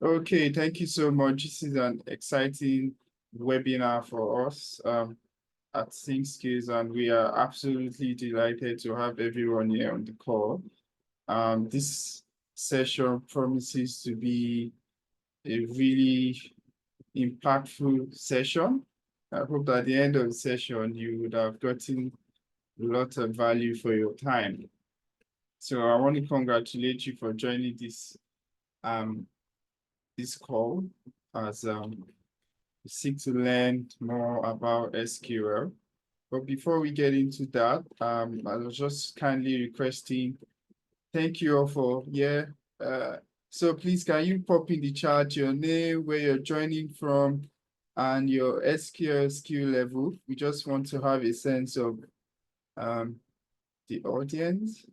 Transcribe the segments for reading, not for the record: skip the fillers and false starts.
Okay, thank you so much. This is an exciting webinar for us at Think Skills, and we are absolutely delighted to have everyone here on the call. This session promises to be a really impactful session. I hope at the end of the session, you would have gotten a lot of value for your time. So I want to congratulate you for joining this call as we seek to learn more about SQL. But before we get into that, I was just kindly requesting, thank you all for, so please can you pop in the chat your name, where you're joining from, and your SQL skill level. We just want to have a sense of the audience.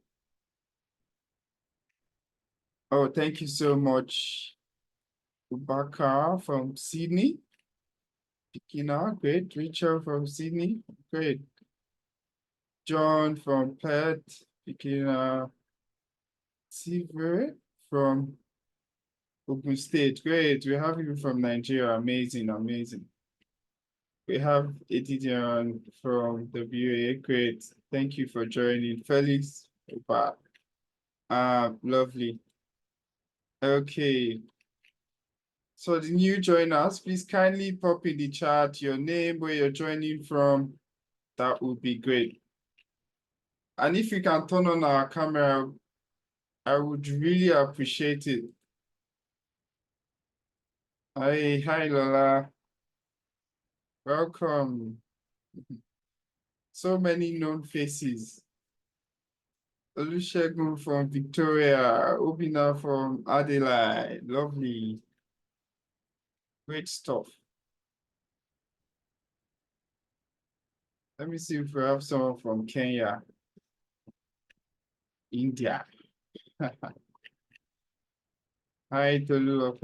Oh, thank you so much, Ubaka from Sydney. Pikina, great. Richard from Sydney, great. John from Perth, Pikina. Tivere from Ogun State, great. We have you from Nigeria, amazing, amazing. We have Edidian from WA, great. Thank you for joining. Felix, lovely. Okay. So the new joiners, please kindly pop in the chat your name, where you're joining from. That would be great. And if you can turn on our camera, I would really appreciate it. Hi Lola. Welcome. So many known faces. Olusegun from Victoria, Obina from Adelaide, lovely. Great stuff. Let me see if we have someone from Kenya, India. Hi, Tolu.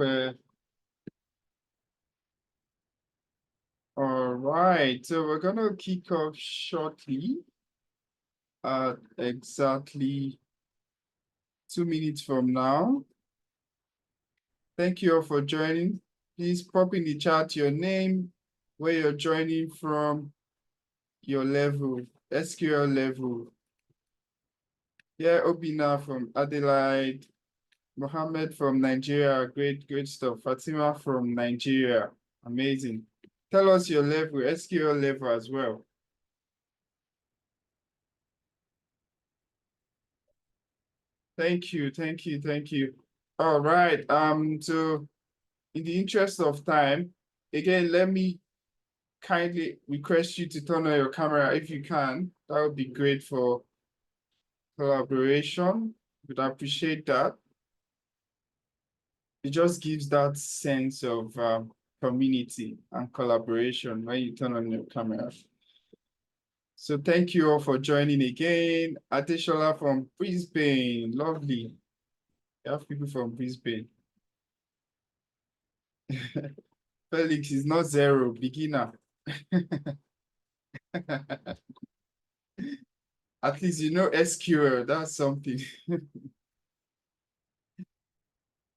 All right, so we're gonna kick off shortly at exactly 2 minutes from now. Thank you all for joining. Please pop in the chat your name, where you're joining from, your level, SQL level. Yeah, Obina from Adelaide, Mohammed from Nigeria, great stuff. Fatima from Nigeria, amazing. Tell us your level, SQL level as well. Thank you. All right, so in the interest of time, again, let me kindly request you to turn on your camera if you can. That would be great for collaboration. Would appreciate that. It just gives that sense of community and collaboration when you turn on your camera. So thank you all for joining again. Adeshola from Brisbane, lovely. We have people from Brisbane. Felix is not zero, beginner. At least you know SQL, that's something.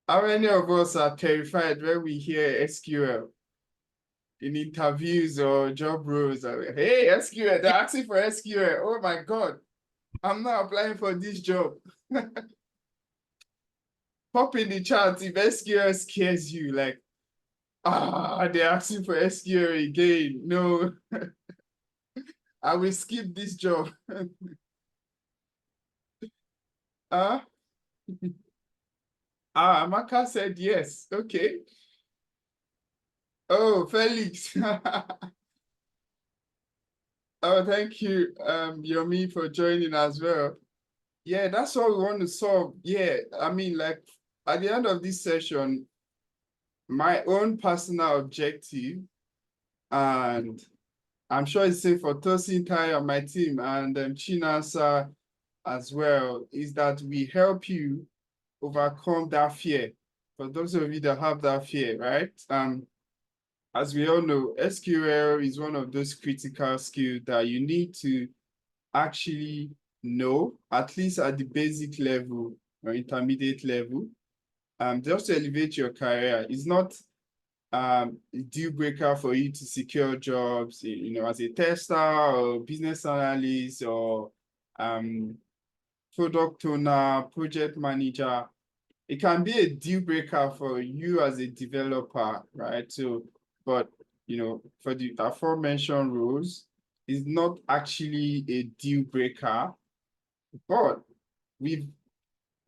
How many of us are terrified when we hear SQL in interviews or job roles? Hey, SQL, they're asking for SQL. Oh my God, I'm not applying for this job. Pop in the chat if SQL scares you, like, they're asking for SQL again. No, I will skip this job. Amaka said yes. Okay. Oh, Felix. Oh, thank you, Yomi, for joining as well. Yeah, that's what we want to solve. Yeah, I mean, like, at the end of this session, my own personal objective, and I'm sure it's safe for Tosin Tai on my team and Chinasa as well, is that we help you overcome that fear. For those of you that have that fear, right? As we all know, SQL is one of those critical skills that you need to actually know, at least at the basic level or intermediate level. just to elevate your career. It's not a deal breaker for you to secure jobs, as a tester or business analyst or product owner, project manager. It can be a deal breaker for you as a developer, right? So, but for the aforementioned roles, it's not actually a deal breaker, but we've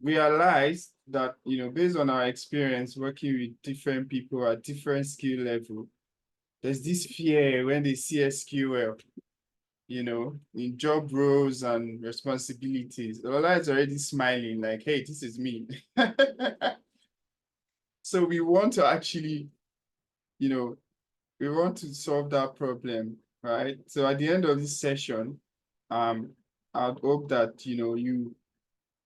realized that, based on our experience working with different people at different skill level, there's this fear when they see SQL, in job roles and responsibilities. Lola is already smiling like, hey, this is me. So we want to actually, we want to solve that problem, right? So at the end of this session, I'd hope that, you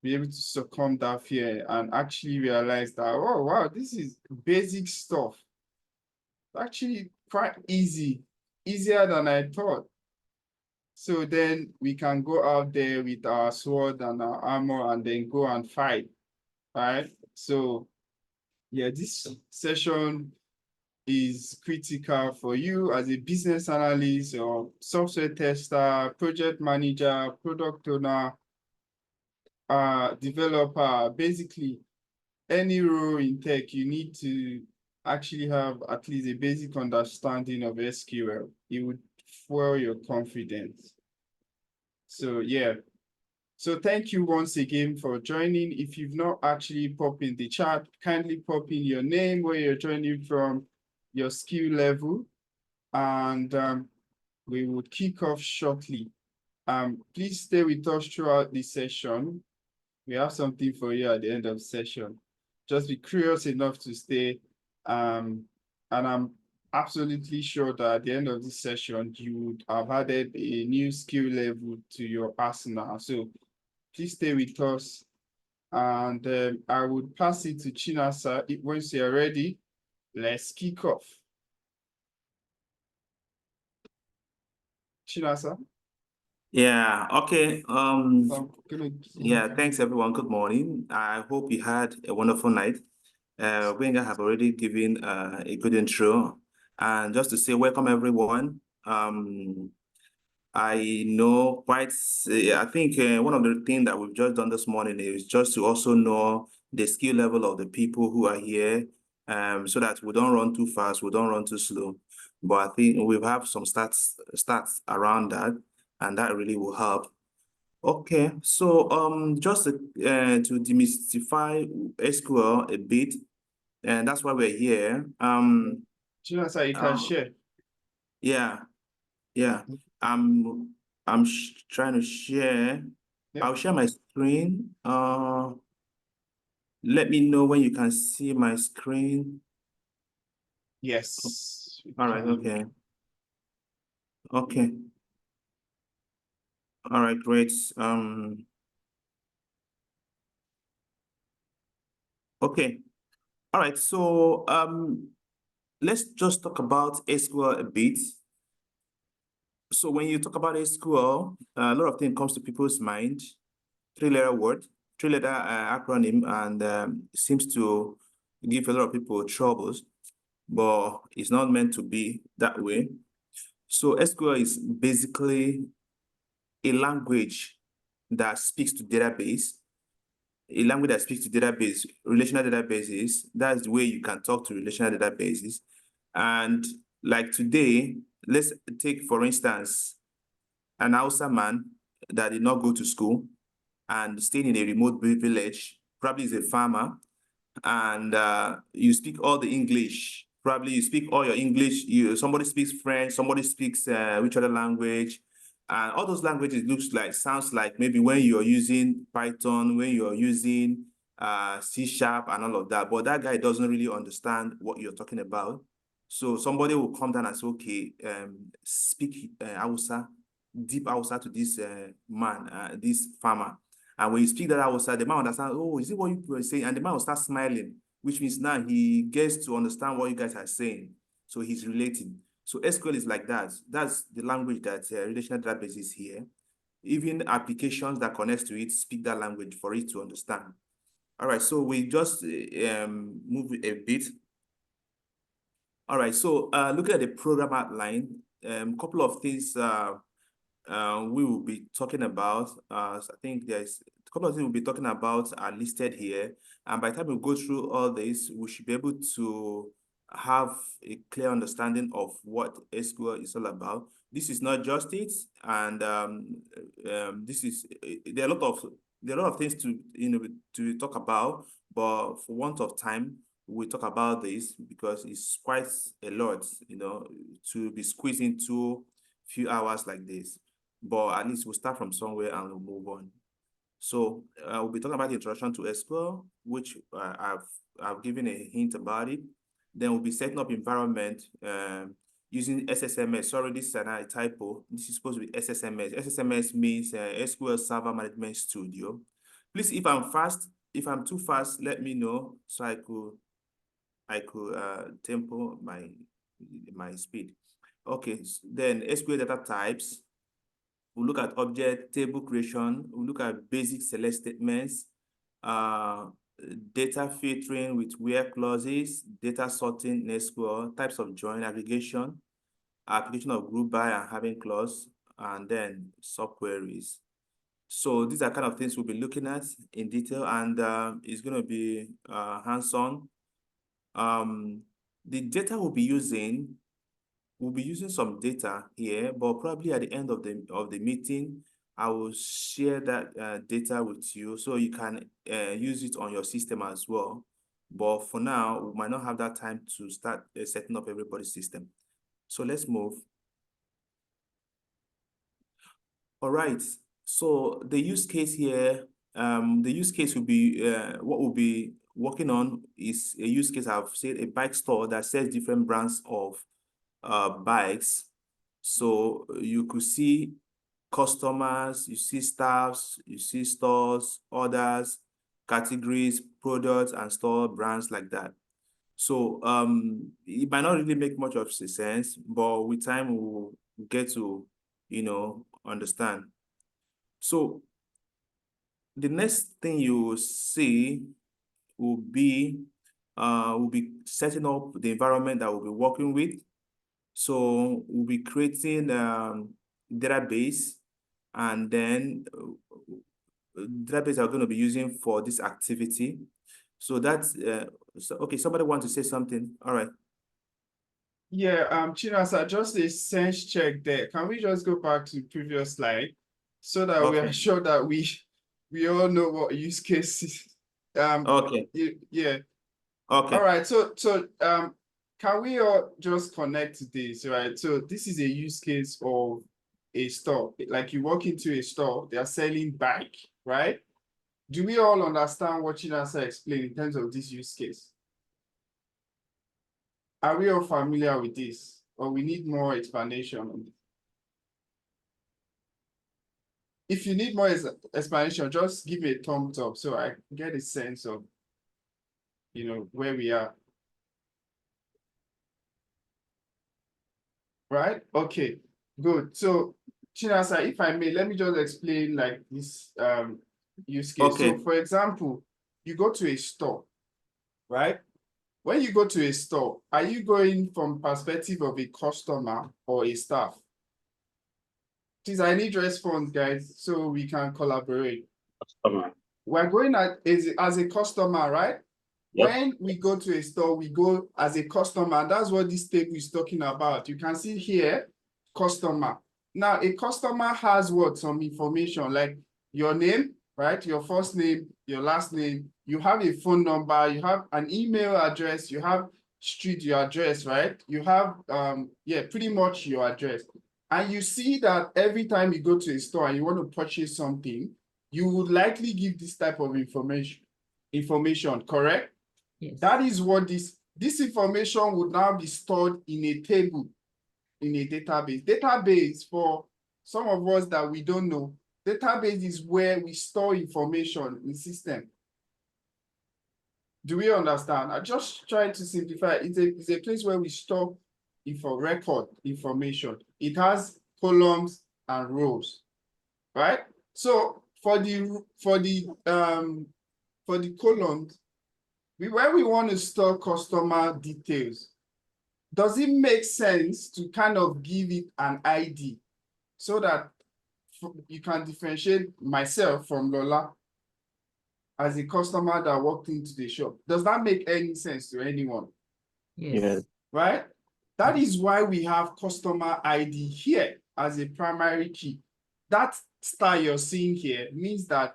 be able to succumb that fear and actually realize that, oh, wow, this is basic stuff. Actually quite easy, easier than I thought. So then we can go out there with our sword and our armor and then go and fight, right? So yeah, this session is critical for you as a business analyst or software tester, project manager, product owner, developer. Basically, any role in tech, you need to actually have at least a basic understanding of SQL. It would fuel your confidence. So yeah. So thank you once again for joining. If you've not actually popped in the chat, kindly pop in your name, where you're joining from, your skill level, and we would kick off shortly. Please stay with us throughout the session. We have something for you at the end of the session. Just be curious enough to stay. And I'm absolutely sure that at the end of this session, you would have added a new skill level to your arsenal. So please stay with us. And I would pass it to Chinasa. Once you're ready, let's kick off. Chinasa? Yeah, okay. Yeah, thanks everyone. Good morning. I hope you had a wonderful night. Wenga have already given a good intro. And just to say welcome everyone. I know I think one of the things that we've just done this morning is just to also know the skill level of the people who are here, so that we don't run too fast, we don't run too slow. But I think we have some stats around that, and that really will help. Okay, so just to demystify SQL a bit, and that's why we're here. Chinasa, you can share. Yeah. I'm trying to share. Yep. I'll share my screen. Let me know when you can see my screen. Yes. All right. Okay. Okay. All right. Great. Okay. All right. So let's just talk about SQL a bit. So when you talk about SQL, a lot of things comes to people's mind. Three-letter word, three-letter acronym, and seems to give a lot of people troubles, but it's not meant to be that way. So SQL is basically a language that speaks to database, relational databases. That's the way you can talk to relational databases. And like today, let's take, for instance, an Hausa man that did not go to school and staying in a remote village, probably is a farmer, and you speak all the English. Probably you speak all your English. Somebody speaks French, somebody speaks which other language, and all those languages sounds like maybe when you're using Python, when you're using C# and all of that. But that guy doesn't really understand what you're talking about. So somebody will come down and say, okay, speak Hausa, deep Hausa to this man, this farmer. And when you speak that Hausa, the man understands, oh, is it what you were saying? And the man will start smiling, which means now he gets to understand what you guys are saying. So he's relating. So SQL is like that. That's the language that relational database is here. Even applications that connect to it speak that language for it to understand. All right, so we just move a bit. All right, so looking at the program outline, couple of things we will be talking about. So I think there's a couple of things we'll be talking about are listed here. And by the time we go through all this, we should be able to have a clear understanding of what SQL is all about. This is not just it, and this is there are a lot of things to to talk about, but for want of time, we talk about this because it's quite a lot, to be squeezed into few hours like this. But at least we'll start from somewhere and we'll move on. So we'll be talking about the introduction to SQL, which I've given a hint about it. Then we'll be setting up environment using SSMS. Sorry, this is a typo. This is supposed to be SSMS. SSMS means SQL Server Management Studio. Please, if I'm too fast, let me know so I could tempo my speed. Okay, then SQL data types. We'll look at object table creation. We'll look at basic select statements, data filtering with where clauses, data sorting in SQL, types of join aggregation, application of group by and having clause, and then subqueries. So these are kind of things we'll be looking at in detail, and it's going to be hands-on. The data we'll be using some data here, but probably at the end of the meeting, I will share that data with you so you can use it on your system as well. But for now, we might not have that time to start setting up everybody's system. So let's move. All right. So the use case here, the use case will be what we'll be working on is a use case. I've said a bike store that sells different brands of bikes. So you could see customers, you see staffs, you see stores, orders, categories, products, and store brands like that. So it might not really make much of sense, but with time we'll get to, understand. So the next thing you will see will be setting up the environment that we'll be working with. So we'll be creating database, and then database are going to be using for this activity. So that's okay. Somebody want to say something? All right. Yeah, Chinasa, just a sense check there. Can we just go back to the previous slide so that we are Okay. sure that we all know what use case is? Okay. Yeah. Okay. All right. So can we all just connect to this, right? So this is a use case of a store. Like you walk into a store, they are selling bike, right? Do we all understand what Chinasa explained in terms of this use case? Are we all familiar with this, or we need more explanation on this? If you need more explanation, just give me a thumbs up so I get a sense of, where we are. Right? Okay, good. So, Chinasa, if I may, let me just explain like this use case. Okay. So, for example, you go to a store, right? When you go to a store, are you going from perspective of a customer or a staff? Please, I need response, guys, so we can collaborate. Customer. We're going as a customer, right? Yep. When we go to a store, we go as a customer. That's what this table is talking about. You can see here, customer. Now, a customer has what? Some information like your name, right? Your first name, your last name. You have a phone number. You have an email address. You have street, your address, right? You have, pretty much your address. And you see that every time you go to a store and you want to purchase something, you would likely give this type of information, correct? Yes. That is what this information would now be stored in a table, in a database. Database, for some of us that we don't know, database is where we store information in system. Do we understand? I just try to simplify. It's a place where we store record information. It has columns and rows, right? So for the for the columns, when we want to store customer details, does it make sense to kind of give it an ID so that you can differentiate myself from Lola as a customer that walked into the shop? Does that make any sense to anyone? Yes. Right? That is why we have customer ID here as a primary key. That star you're seeing here means that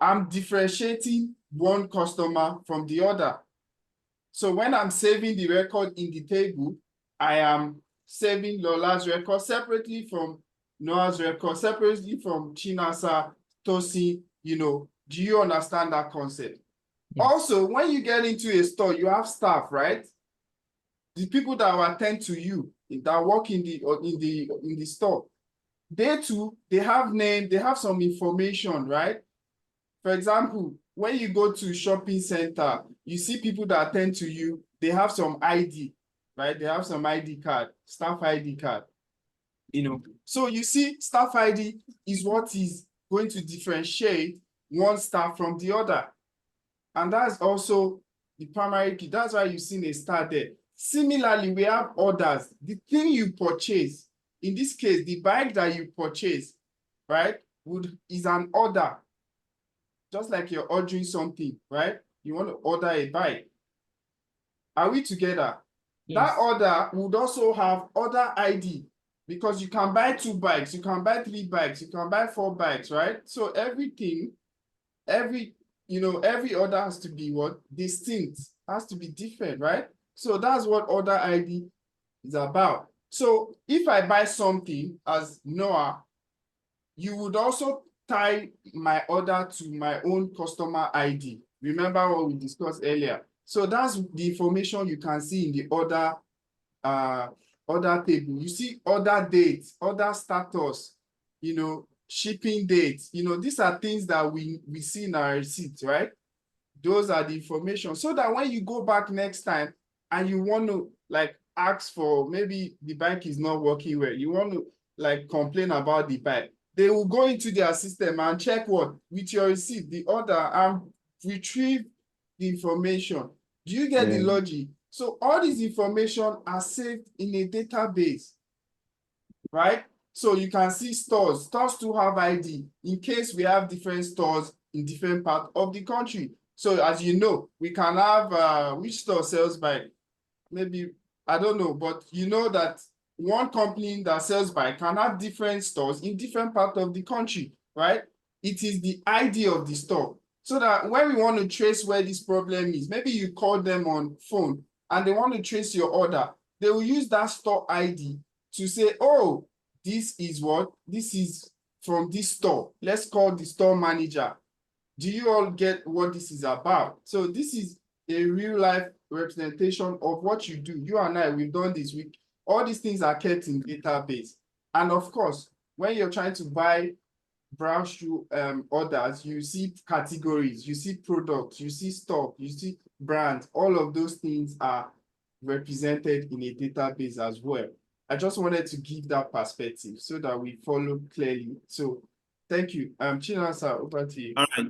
I'm differentiating one customer from the other. So when I'm saving the record in the table, I am saving Lola's record separately from Noah's record, separately from Chinasa, Tosin, do you understand that concept? Yes. Also, when you get into a store, you have staff, right? The people that will attend to you, that work in the store, they too, they have name, they have some information, right? For example, when you go to shopping center, you see people that attend to you, they have some ID, right? They have some ID card, staff ID card, So you see, staff ID is what is going to differentiate one staff from the other. And that's also the primary key. That's why you've seen a star there. Similarly, we have orders. The thing you purchase, in this case, the bike that you purchase, right, is an order. Just like you're ordering something, right? You want to order a bike. Are we together? Yes. That order would also have order ID because you can buy 2 bikes, you can buy 3 bikes, you can buy 4 bikes, right? So everything, every order has to be what? Distinct, has to be different, right? So that's what order ID is about. So if I buy something as Noah, you would also tie my order to my own customer ID. Remember what we discussed earlier. So that's the information you can see in the order table. You see order dates, order status, shipping dates. These are things that we see in our receipts, right? Those are the information. So that when you go back next time and you want to ask for, maybe the bike is not working well, you want to complain about the bike, they will go into their system and check what with your receipt, the order, and retrieve the information. Do you get the logic? So all this information are saved in a database, right? So you can see stores too have ID in case we have different stores in different parts of the country. So as you know, we can have which store sells bike, maybe, I don't know, but you know that one company that sells bike can have different stores in different parts of the country, right? It is the ID of the store. So that when we want to trace where this problem is, maybe you call them on phone and they want to trace your order, they will use that store ID to say, oh, this is what? This is from this store. Let's call the store manager. Do you all get what this is about? So this is a real life representation of what you do. You and I, we've done this. All these things are kept in database. And of course, when you're trying to browse through orders, you see categories, you see products, you see stock, you see brands. All of those things are represented in a database as well. I just wanted to give that perspective so that we follow clearly. So thank you. Chinasa, over to you. All right.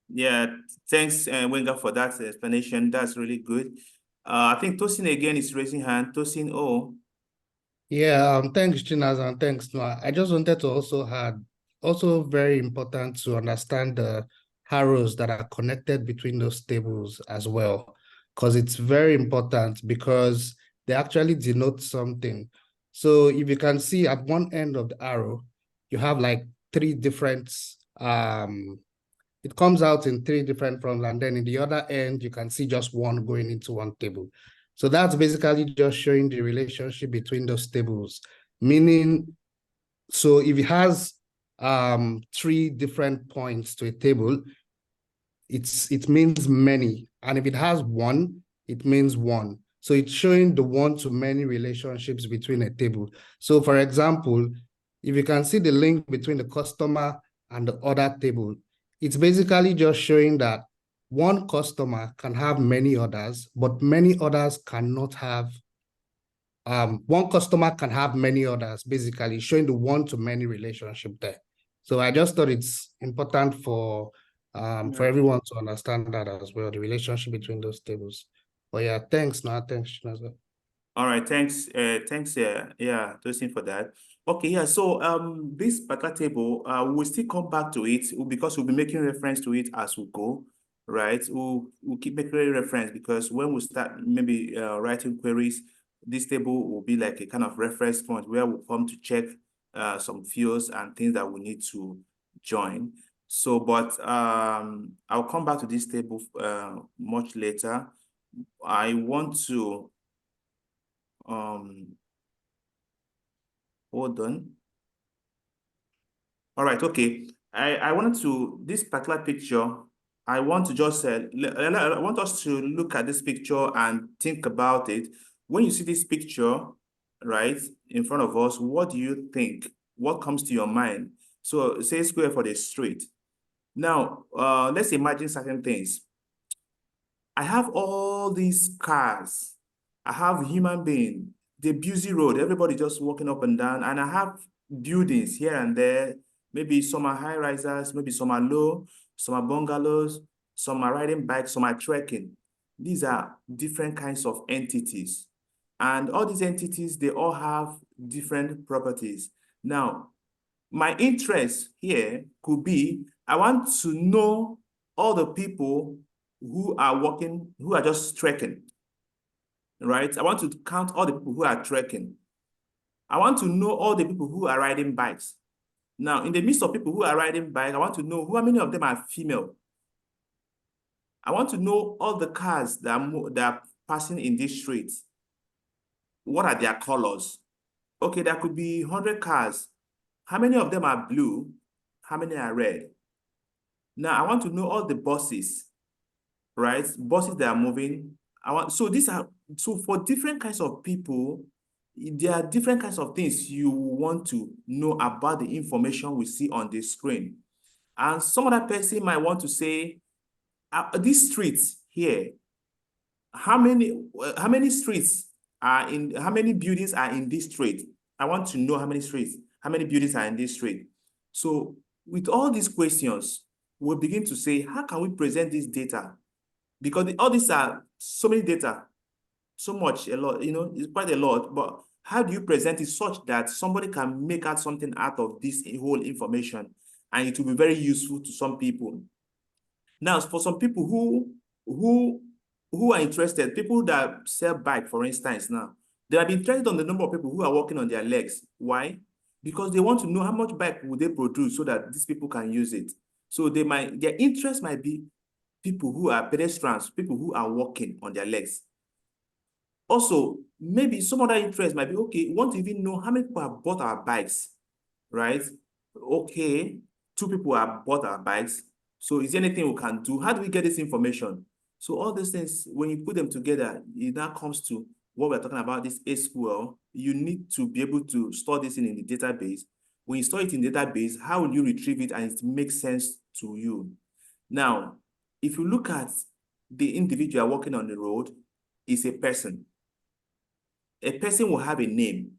Yeah, thanks, Wenger, for that explanation. That's really good. I think Tosin again is raising hand. Tosin, oh. Yeah, thanks, Chinas, and thanks, Noah. I just wanted to also add, also very important to understand the arrows that are connected between those tables as well, because it's very important because they actually denote something. So if you can see at one end of the arrow, you have like 3 different, it comes out in 3 different fronts, and then in the other end, you can see just one going into one table. So that's basically just showing the relationship between those tables, meaning, so if it has 3 different points to a table, it means many. And if it has 1, it means 1. So it's showing the one-to-many relationships between a table. So for example, if you can see the link between the customer and the order table, it's basically just showing that one customer can have many orders, but many orders cannot have, one customer can have many orders, basically showing the one-to-many relationship there. So I just thought it's important for for everyone to understand that as well, the relationship between those tables. But yeah, thanks, thanks, Chinaza. All right, thanks, Tosin, for that. Okay, yeah, so this particular table, we'll still come back to it because we'll be making reference to it as we go, right? We'll keep making reference because when we start maybe writing queries, this table will be like a kind of reference point where we'll come to check some fields and things that we need to join. So, but I'll come back to this table much later. I want to hold on. All right, okay. I wanted to, this particular picture, I want to just, I want us to look at this picture and think about it. When you see this picture, right, in front of us, what do you think? What comes to your mind? So say square for the street. Now, let's imagine certain things. I have all these cars. I have human being, the busy road, everybody just walking up and down, and I have buildings here and there. Maybe some are high risers, maybe some are low, some are bungalows, some are riding bikes, some are trekking. These are different kinds of entities. And all these entities, they all have different properties. Now, my interest here could be, I want to know all the people who are walking, who are just trekking, right? I want to count all the people who are trekking. I want to know all the people who are riding bikes. Now, in the midst of people who are riding bike, I want to know how many of them are female. I want to know all the cars that are passing in this street. What are their colors? Okay, there could be 100 cars. How many of them are blue? How many are red? Now, I want to know all the buses, right? Buses that are moving. So for different kinds of people, there are different kinds of things you want to know about the information we see on the screen. And some other person might want to say, these streets here, how many streets are in, how many buildings are in this street? I want to know how many streets, how many buildings are in this street. So with all these questions, we'll begin to say, how can we present this data? Because all these are so many data, so much, a lot, it's quite a lot, but how do you present it such that somebody can make out something out of this whole information and it will be very useful to some people? Now, for some people who are interested, people that sell bike, for instance, now, they have been interested on the number of people who are walking on their legs. Why? Because they want to know how much bike will they produce so that these people can use it. So their interest might be people who are pedestrians, people who are walking on their legs. Also, maybe some other interest might be, okay, we want to even know how many people have bought our bikes, right? Okay, 2 people have bought our bikes. So is there anything we can do? How do we get this information? So all these things, when you put them together, it now comes to what we're talking about, this SQL. You need to be able to store this in the database. When you store it in the database, how will you retrieve it and it makes sense to you? Now, if you look at the individual walking on the road, is a person. A person will have a name.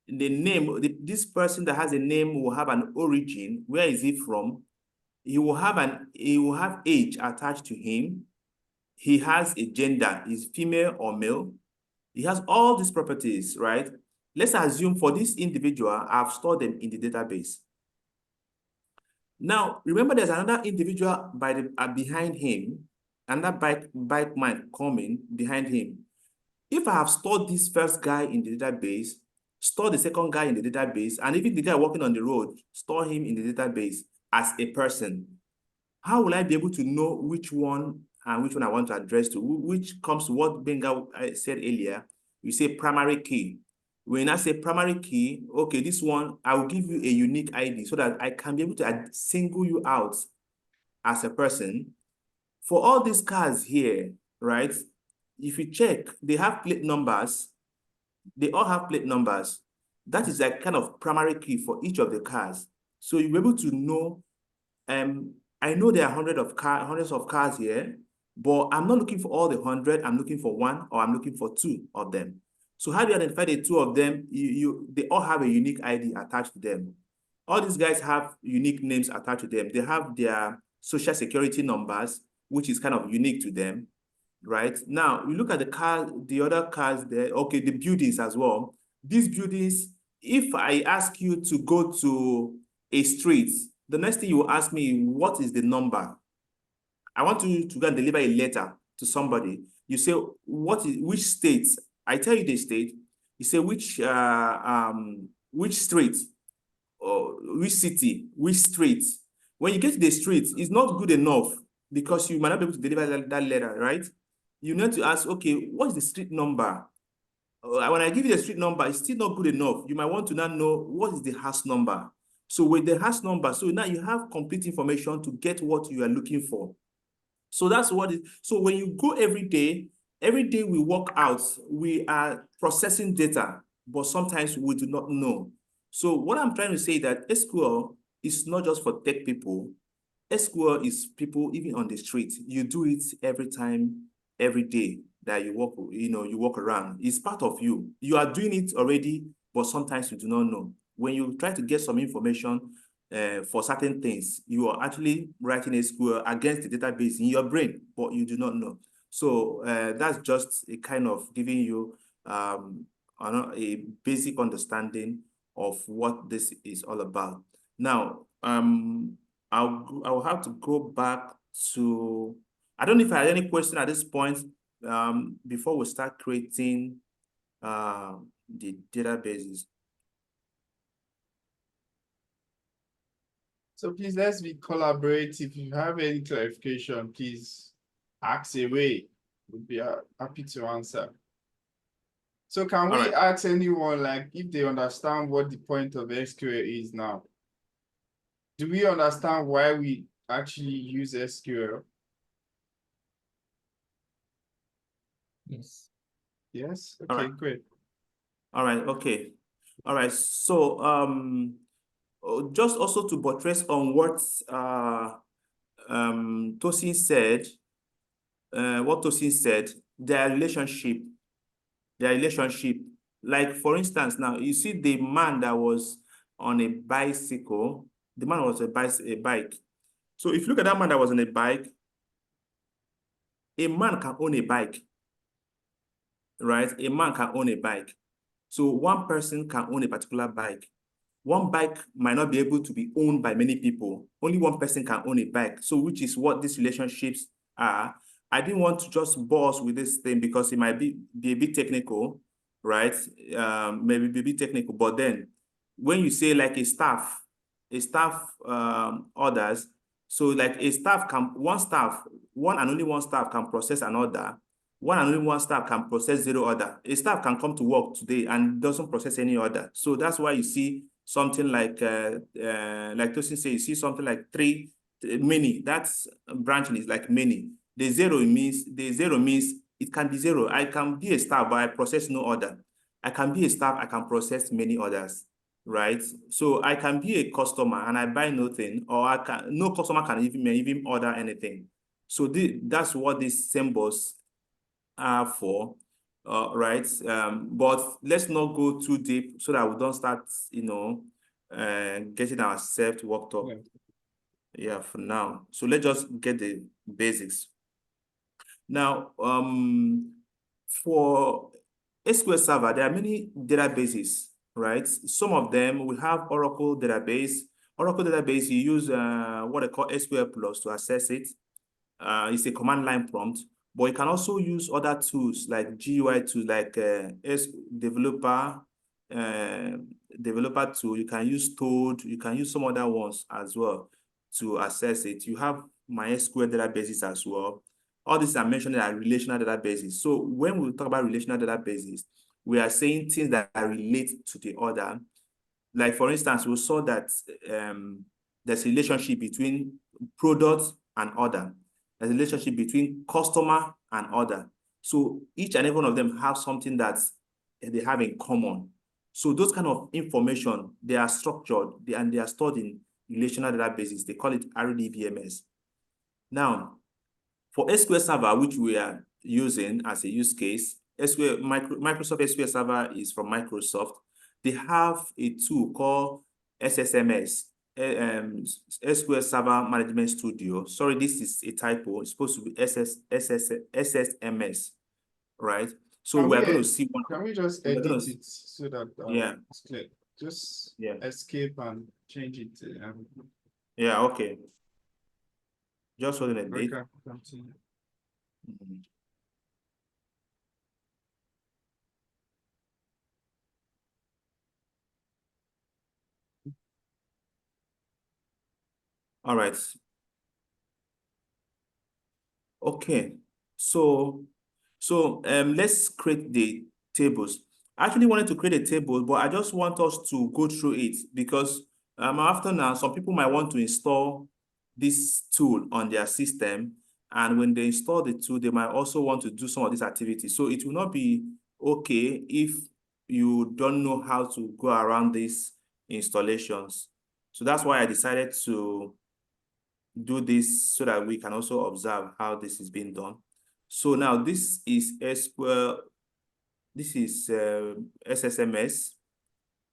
The name, this person that has a name will have an origin. Where is he from? He will have age attached to him. He has a gender, is female or male. He has all these properties, right? Let's assume for this individual, I've stored them in the database. Now, remember there's another individual behind him, another bike man coming behind him. If I have stored this first guy in the database, store the second guy in the database, and even the guy walking on the road, store him in the database as a person, how will I be able to know which one and which one I want to address to? Which comes to what Benga said earlier. We say primary key. When I say primary key, okay, this one, I will give you a unique ID so that I can be able to single you out as a person. For all these cars here, right? If you check, they have plate numbers. They all have plate numbers. That is like kind of primary key for each of the cars. So you'll be able to know, I know there are hundreds of cars here, but I'm not looking for all the 100. I'm looking for 1 or I'm looking for 2 of them. So how do you identify the 2 of them? They all have a unique ID attached to them. All these guys have unique names attached to them. They have their social security numbers, which is kind of unique to them, right? Now, we look at the other cars there, okay, the buildings as well. These buildings, if I ask you to go to a street, the next thing you will ask me, what is the number? I want you to go and deliver a letter to somebody. You say, which state? I tell you the state. You say, which street, or which city, which street. When you get to the street, it's not good enough because you might not be able to deliver that letter, right? You need to ask, okay, what's the street number? When I give you the street number, it's still not good enough. You might want to now know what is the house number. So with the house number, so now you have complete information to get what you are looking for. So that's what it, so when you go every day we work out, we are processing data, but sometimes we do not know. So what I'm trying to say that SQL is not just for tech people. SQL is people even on the street. You do it every time, every day that you walk, you walk around. It's part of you. You are doing it already, but sometimes you do not know. When you try to get some information for certain things, you are actually writing SQL against the database in your brain, but you do not know. So that's just a kind of giving you a basic understanding of what this is all about. Now, I'll have to go back to, I don't know if I had any question at this point before we start creating the databases. So please, let's be collaborative. If you have any clarification, please ask away. We'll be happy to answer. So can we ask anyone, like, if they understand what the point of SQL is now? Do we understand why we actually use SQL? Yes. Yes? Okay, great. All right, okay. All right, so just also to buttress on what Tosin said, their relationship, like for instance, now you see the man that was on a bicycle, the man was a bike. So if you look at that man that was on a bike, a man can own a bike, right? A man can own a bike. So one person can own a particular bike. One bike might not be able to be owned by many people. Only one person can own a bike. So which is what these relationships are. I didn't want to just boss with this thing because it might be a bit technical, right? Maybe be a bit technical, but then when you say like a staff orders, so like one and only one staff can process an order. One and only one staff can process 0 order. A staff can come to work today and doesn't process any order. So that's why you see something like Tosin says, you see something like many. That's branching is like many. The zero means it can be 0. I can be a staff, but I process no order. I can be a staff, I can process many orders, right? So I can be a customer and I buy nothing, or no customer can even order anything. So that's what these symbols are for, right? But let's not go too deep so that we don't start, getting ourselves worked up. Yeah, for now. So let's just get the basics. Now, for SQL Server, there are many databases, right? Some of them we have Oracle database. Oracle database, you use what they call SQL Plus to access it. It's a command line prompt, but you can also use other tools like GUI tools, like developer tool. You can use Toad. You can use some other ones as well to access it. You have MySQL databases as well. All these are mentioned are relational databases. So when we talk about relational databases, we are saying things that are related to the other. Like for instance, we saw that there's a relationship between product and order. There's a relationship between customer and order. So each and every one of them have something that they have in common. So those kind of information, they are structured and they are stored in relational databases. They call it RDBMS. Now, for SQL Server, which we are using as a use case, Microsoft SQL Server is from Microsoft. They have a tool called SSMS. SQL Server Management Studio. Sorry, this is a typo. It's supposed to be SSMS, right? So Can we're we, going to see one. can we just we're gonna edit see- it so that Yeah. it's clear? Just Yeah. escape and change it. Yeah, okay. Just holding a bit. Okay, continue. Mhm. All right. Okay. So let's create the tables. I actually wanted to create a table, but I just want us to go through it because after now, some people might want to install this tool on their system. And when they install the tool, they might also want to do some of these activities. So it will not be okay if you don't know how to go around these installations. So that's why I decided to do this so that we can also observe how this is being done. So now this is SQL, this is SSMS.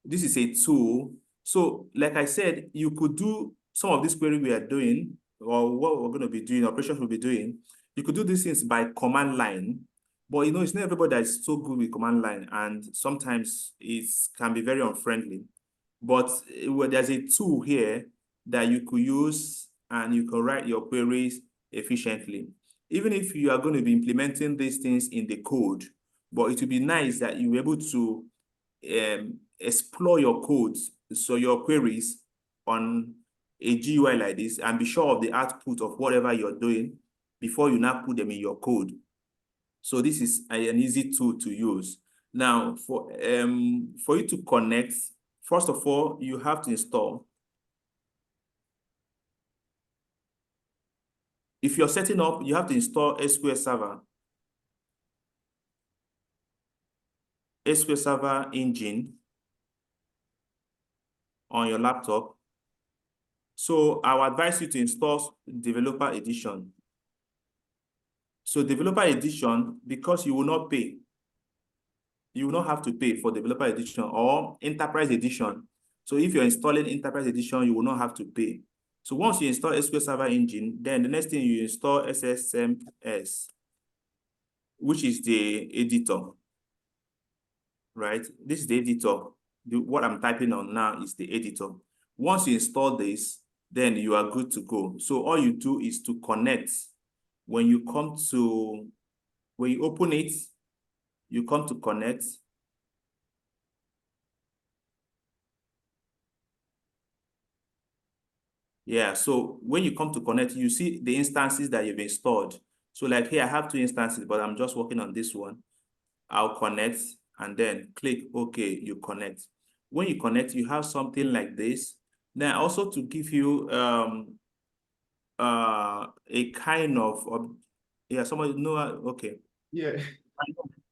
This is a tool. So like I said, you could do some of this query we are doing or what we're going to be doing, operations we'll be doing. You could do these things by command line, but you know, it's not everybody that is so good with command line, and sometimes it can be very unfriendly. But there's a tool here that you could use and you can write your queries efficiently. Even if you are going to be implementing these things in the code, but it would be nice that you're able to explore your codes, so your queries on a GUI like this, and be sure of the output of whatever you're doing before you now put them in your code. So this is an easy tool to use. Now, for you to connect, first of all, you have to install. If you're setting up, you have to install SQL Server Engine on your laptop. So I would advise you to install Developer Edition. So Developer Edition, because you will not pay, you will not have to pay for Developer Edition or Enterprise Edition. So if you're installing Enterprise Edition, you will not have to pay. So once you install SQL Server Engine, then the next thing you install SSMS, which is the editor, right? This is the editor. What I'm typing on now is the editor. Once you install this, then you are good to go. So all you do is to connect. When you open it, you come to connect. Yeah, so when you come to connect, you see the instances that you've installed. So like here, I have 2 instances, but I'm just working on this one. I'll connect and then click OK, you connect. When you connect, you have something like this. Then also to give you a kind of yeah, somebody know, okay. Yeah,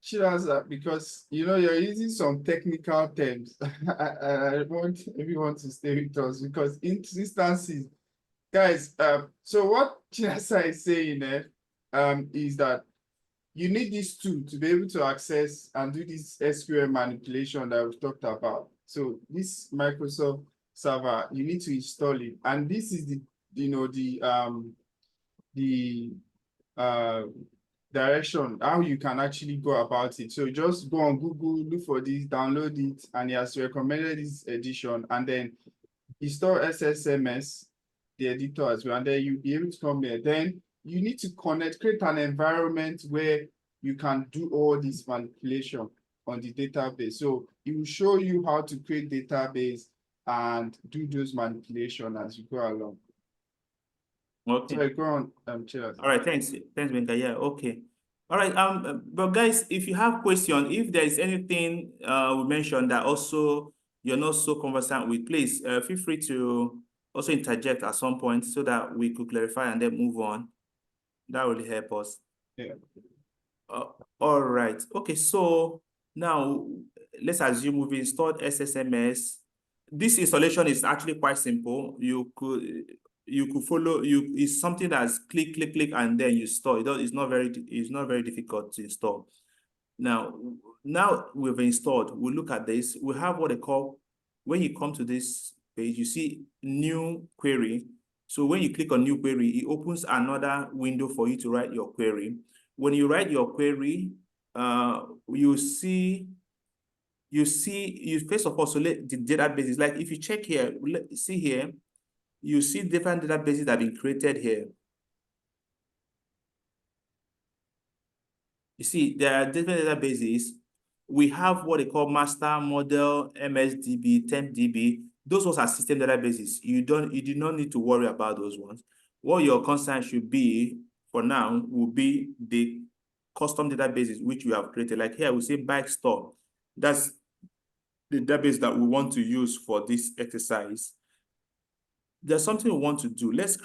she does that because you're using some technical terms. I want everyone to stay with us because in instances, guys. So what Chinasa is saying is that you need this tool to be able to access and do this SQL manipulation that we've talked about. So this Microsoft server, you need to install it, and this is the direction how you can actually go about it. So just go on Google, look for this, download it, and he has recommended this edition, and then install SSMS, the editor as well, and then you'll be able to come here. Then you need to create an environment where you can do all this manipulation on the database. So it will show you how to create database and do those manipulation as you go along. Okay. So go on, Cheers. All right, thanks, Benga. Yeah, okay. All right, but guys, if you have question, if there is anything we mentioned that also you're not so conversant with, please feel free to also interject at some point so that we could clarify and then move on. That will help us. Yeah. All right. Okay, so now let's assume we've installed SSMS. This installation is actually quite simple. You could follow. It's something that's click, click, click, and then you install. It's not very difficult to install. Now we've installed. We look at this. We have what they call, when you come to this page, you see new query. So when you click on new query, it opens another window for you to write your query. When you write your query, you first of all select the databases. Like if you check here, see here, you see different databases that have been created here. You see, there are different databases. We have what they call master, model, MSDB, TempDB. Those ones are system databases. You do not need to worry about those ones. What your concern should be for now will be the custom databases which you have created. Like here, we say bike store. That's the database that we want to use for this exercise. There's something we want to do. Let's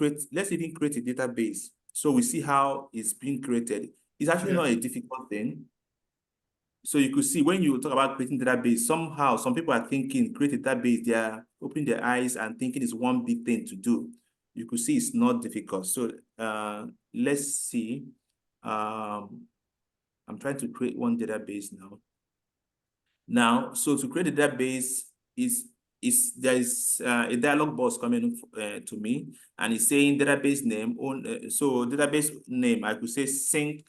even create a database so we see how it's being created. It's actually not a difficult thing. So you could see when you talk about creating database, somehow some people are thinking create a database, they are opening their eyes and thinking it's one big thing to do. You could see it's not difficult. So let's see. I'm trying to create one database now. So to create a database there is a dialog box coming to me, and it's saying database name. So database name, I could say sync.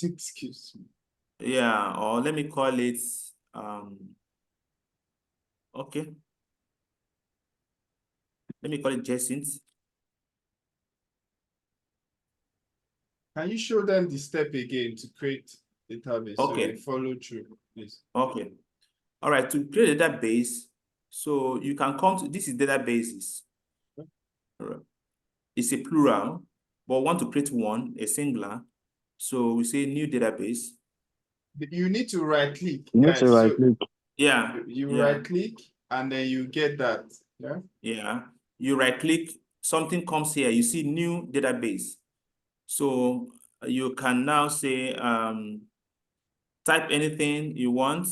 Excuse me. Yeah, or let me call it okay. Let me call it Jacint. Can you show them the step again to create database so Okay. they follow through, please? Okay. All right, to create a database, so you can come to this is databases. All right. It's a plural, but want to create one, a singular. So we say new database. You need to right click, You need guys. to right So click. Yeah. you yeah. right click and then you get that. Yeah. Yeah. You right click, something comes here. You see new database. So you can now say type anything you want.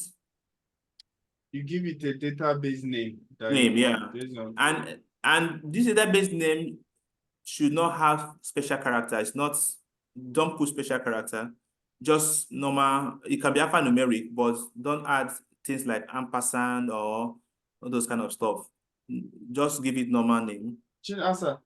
You give it a database name that Name, you yeah. want based on. And this database name should not have special character. It's not, don't put special character, just normal. It can be alphanumeric, but don't add things like ampersand or all those kind of stuff. Just give it normal name. Chinasa,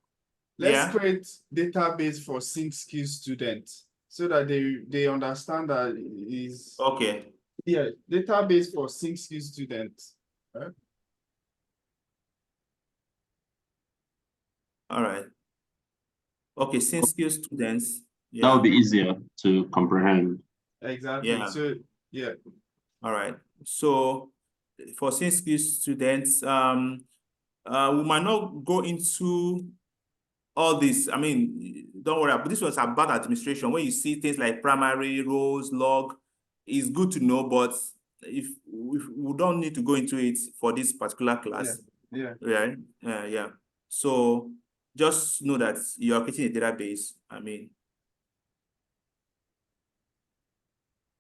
let's Yeah. create database for sync skill students so that they understand that is Okay. yeah, database for sync skill students. Right? All right. Okay, since skill students. That would Yeah. be easier to comprehend. Exactly. Yeah. So yeah. All right. So for since skill students, we might not go into all this. I mean, don't worry, but this was about administration. When you see things like primary, rows, log, it's good to know, but if we don't need to go into it for this particular class. Yeah. Right? Yeah. So just know that you are creating a database. I mean,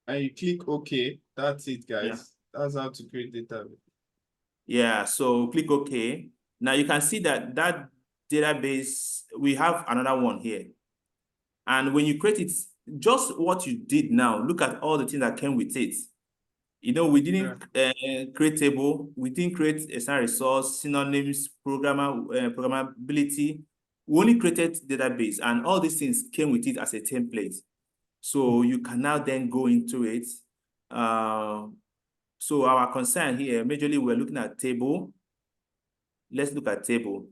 And you click OK. That's it, guys. Yeah. That's how to create database. yeah. So click OK. Now you can see that database, we have another one here. And when you create it, just what you did now, look at all the things that came with it. You know, we didn't create table, we didn't create a certain resource, synonyms, programmability. We only created database, and all these things came with it as a template. So you can now then go into it. So our concern here, majorly we're looking at table. Let's look at table.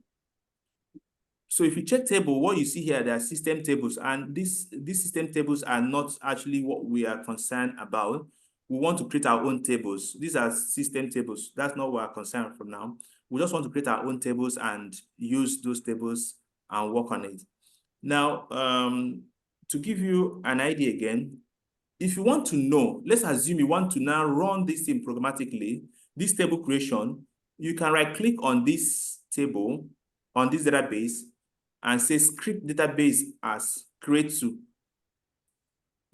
So if you check table, what you see here, there are system tables, and these system tables are not actually what we are concerned about. We want to create our own tables. These are system tables. That's not what we're concerned from now. We just want to create our own tables and use those tables and work on it. Now, to give you an idea again, if you want to know, let's assume you want to now run this thing programmatically, this table creation, you can right click on this table, on this database, and say script database as create to.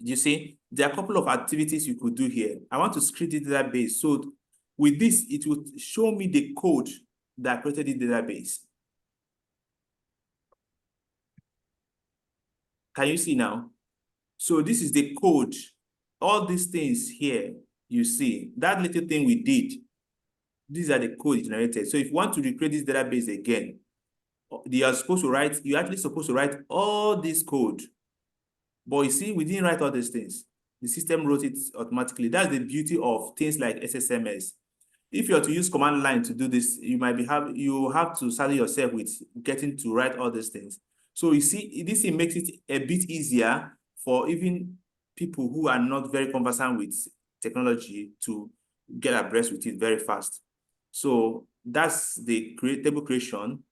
You see, there are a couple of activities you could do here. I want to script the database. So with this, it will show me the code that created the database. Can you see now? So this is the code. All these things here, you see that little thing we did. These are the code generated. So if you want to recreate this database again, you're actually supposed to write all this code. But you see, we didn't write all these things. The system wrote it automatically. That's the beauty of things like SSMS. If you're to use command line to do this, you have to saddle yourself with getting to write all these things. So you see, this thing makes it a bit easier for even people who are not very conversant with technology to get abreast with it very fast. So that's the table creation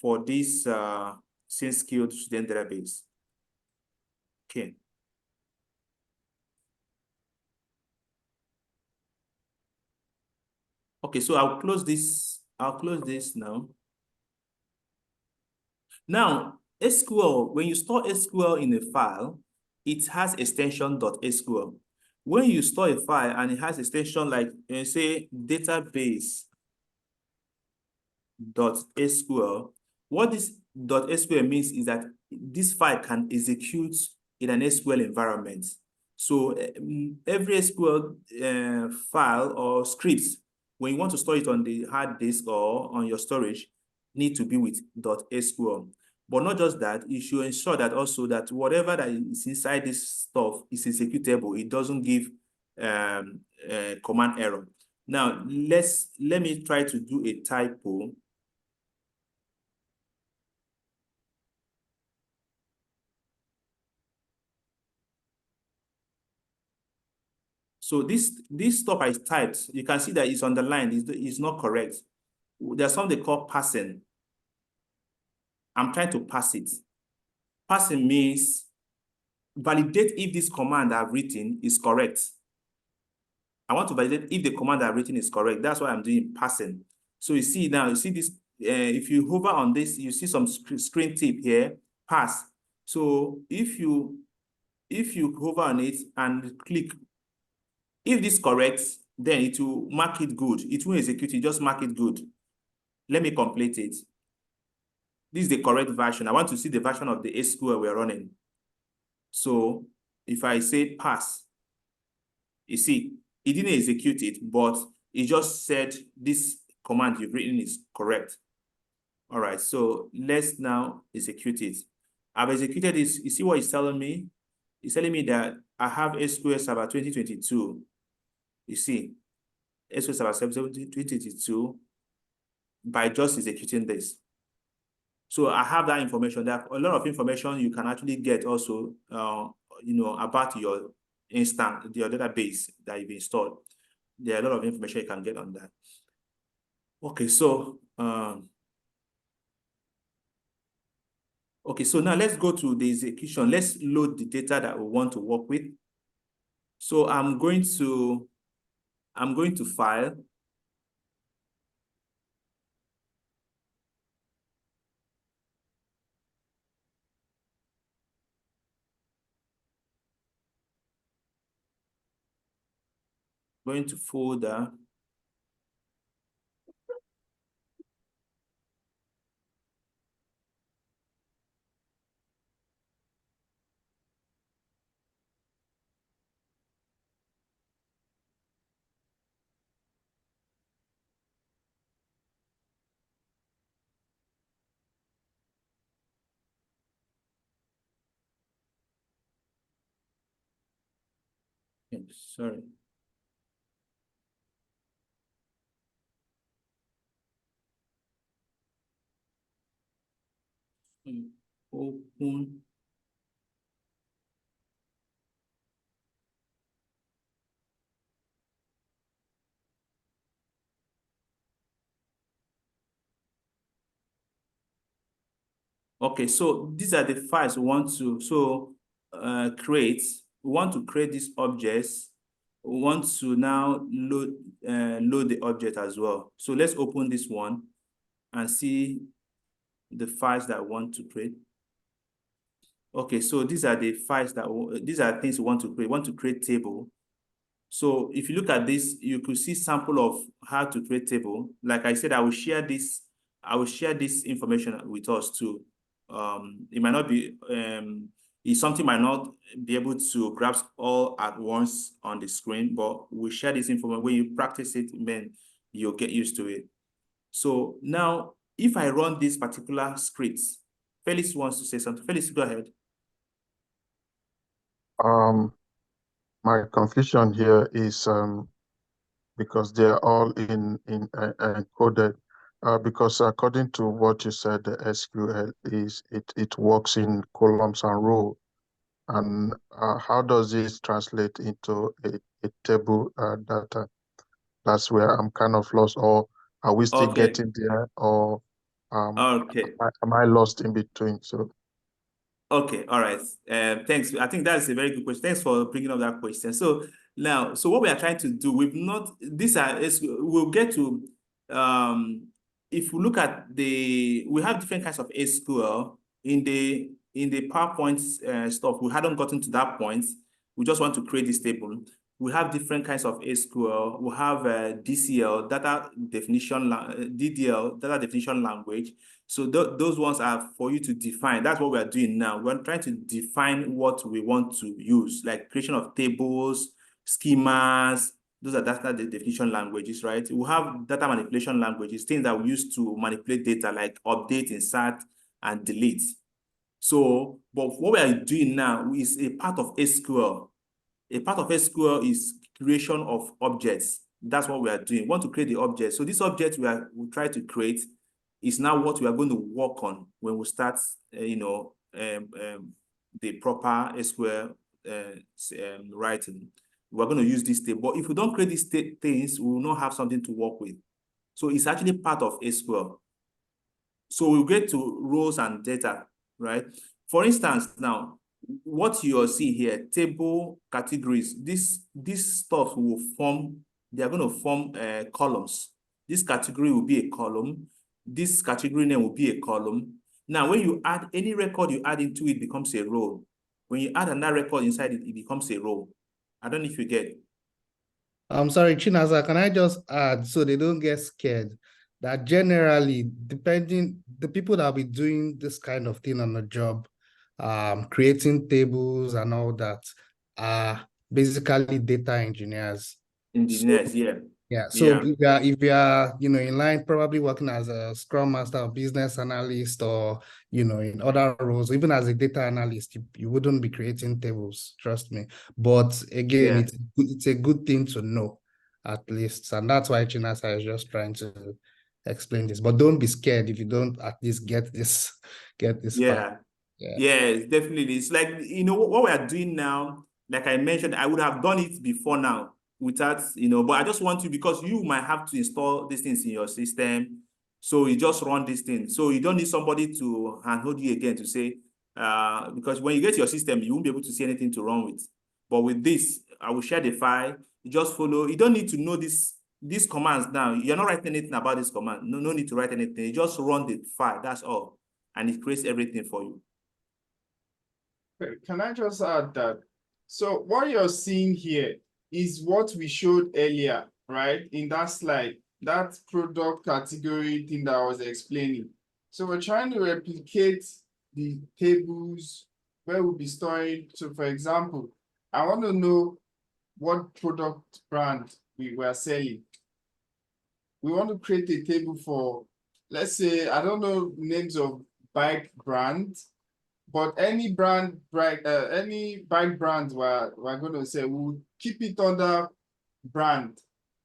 for this skilled student database. Okay. Okay, so I'll close this now. Now, SQL, when you store SQL in a file, it has extension .sql. When you store a file and it has extension like, say, database.sql, what this .sql means is that this file can execute in an SQL environment. So every SQL file or scripts, when you want to store it on the hard disk or on your storage, need to be with .sql. But not just that, you should ensure that also that whatever that is inside this stuff is executable. It doesn't give command error. Now, let me try to do a typo. So this stuff I typed, you can see that it's underlined. It's not correct. There's something they call passing. I'm trying to pass it. Passing means validate if this command I've written is correct. I want to validate if the command I've written is correct. That's why I'm doing passing. So you see now, you see this, if you hover on this, you see some screen tip here, pass. So if you hover on it and click, if this is correct, then it will mark it good. It will execute it, just mark it good. Let me complete it. This is the correct version. I want to see the version of the SQL we're running. So if I say pass, you see, it didn't execute it, but it just said this command you've written is correct. All right, so let's now execute it. I've executed this. You see what it's telling me? It's telling me that I have SQL Server 2022. You see, SQL Server 2022 by just executing this. So I have that information. There are a lot of information you can actually get also, about your instance, your database that you've installed. There are a lot of information you can get on that. Okay, so okay, so now let's go to the execution. Let's load the data that we want to work with. So I'm going to file. Going to folder. Sorry. Open. Okay, so these are the files we want to create. We want to create these objects. We want to now load the object as well. So let's open this one and see the files that I want to create. Okay, so these are the files these are things we want to create. We want to create table. So if you look at this, you could see sample of how to create table. Like I said, I will share this information with us too. It might not be It's something might not be able to grasp all at once on the screen, but we share this information. When you practice it, then you'll get used to it. So now, if I run this particular script, Felix wants to say something. Felix, go ahead. My confusion here is because they're all in encoded. Because according to what you said, the SQL is it works in columns and row. And how does this translate into a table data? That's where I'm kind of lost. Or are we still Okay. getting there? Or Okay. am I lost in between? So Okay, all right. Thanks. I think that's a very good question. Thanks for bringing up that question. So now, so what we are trying to do, we'll get to, if we look at we have different kinds of SQL in the PowerPoint stuff. We hadn't gotten to that point. We just want to create this table. We have different kinds of SQL. We have DCL, DDL, data definition language. So those ones are for you to define. That's what we are doing now. We're trying to define what we want to use, like creation of tables, schemas. Those are data definition languages, right? We have data manipulation languages, things that we use to manipulate data, like update, insert, and delete. So, but what we are doing now is a part of SQL. A part of SQL is creation of objects. That's what we are doing. We want to create the object. So this object we try to create is now what we are going to work on when we start, the proper SQL writing. We're going to use this table. But if we don't create these things, we will not have something to work with. So it's actually part of SQL. So we'll get to rows and data, right? For instance, now, what you're seeing here, table categories, this stuff will form, they are going to form columns. This category will be a column. This category name will be a column. Now, when you add any record you add into it, becomes a row. When you add another record inside it, it becomes a row. I don't know if you get it. I'm sorry, Chinaza, can I just add so they don't get scared that generally, depending the people that will be doing this kind of thing on the job, creating tables and all that are basically data engineers. Engineers, yeah. Yeah, so if you are in line, probably working as a Scrum Master or business analyst or in other roles, even as a data analyst, you wouldn't be creating tables, trust me. But again, it's a good thing to know, at least. And that's why Chinasa is just trying to explain this. But don't be scared if you don't at least get this part. Yes, definitely. It's like, what we are doing now, like I mentioned, I would have done it before now without, but I just want to, because you might have to install these things in your system. So you just run this thing. So you don't need somebody to handhold you again to say, because when you get your system, you won't be able to see anything to run with. But with this, I will share the file. You just follow. You don't need to know these commands now. You're not writing anything about this command. No need to write anything. You just run the file. That's all. And it creates everything for you. Can I just add that? So what you're seeing here is what we showed earlier, right? In that slide, that product category thing that I was explaining. So we're trying to replicate the tables where we'll be storing. So for example, I want to know what product brand we were selling. We want to create a table for, let's say, I don't know names of bike brands, but any any bike brand we're going to say, we'll keep it under brand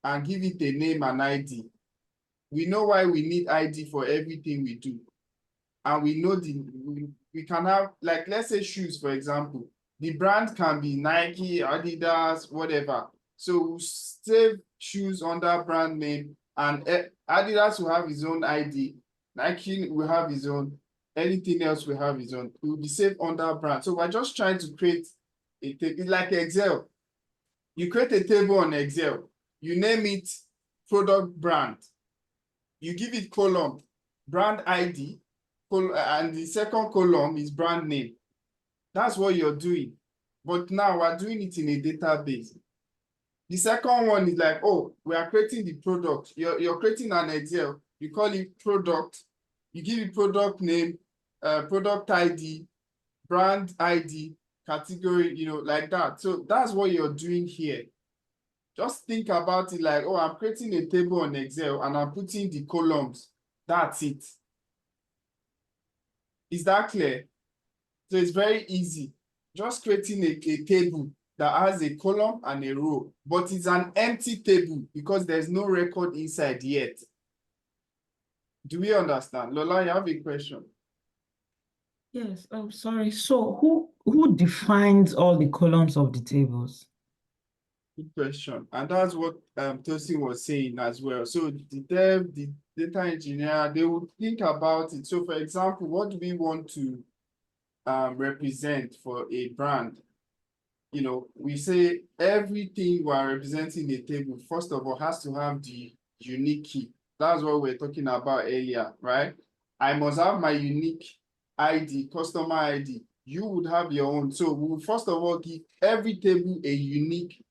and give it a name and ID. We know why we need ID for everything we do. And we know we can have, like, let's say shoes, for example. The brand can be Nike, Adidas, whatever. So we'll save shoes under brand name, and Adidas will have his own ID. Nike will have his own. Anything else will have its own. It will be saved under brand. So we're just trying to create a table. It's like Excel. You create a table on Excel. You name it product brand. You give it column, brand ID, and the second column is brand name. That's what you're doing. But now we're doing it in a database. The second one is like, oh, we are creating the product. You're creating an Excel. You call it product. You give it product name, product ID, brand ID, category, like that. So that's what you're doing here. Just think about it like, oh, I'm creating a table on Excel and I'm putting the columns. That's it. Is that clear? So it's very easy. Just creating a table that has a column and a row, but it's an empty table because there's no record inside yet. Do we understand? Lola, you have a question? Yes, oh, sorry. So who defines all the columns of the tables? Good question. And that's what Tosin was saying as well. So the dev, the data engineer, they would think about it. So for example, what do we want to represent for a brand? We say everything we are representing a table, first of all, has to have the unique key. That's what we're talking about earlier, right? I must have my unique ID, customer ID. You would have your own. So we will first of all give every table a unique,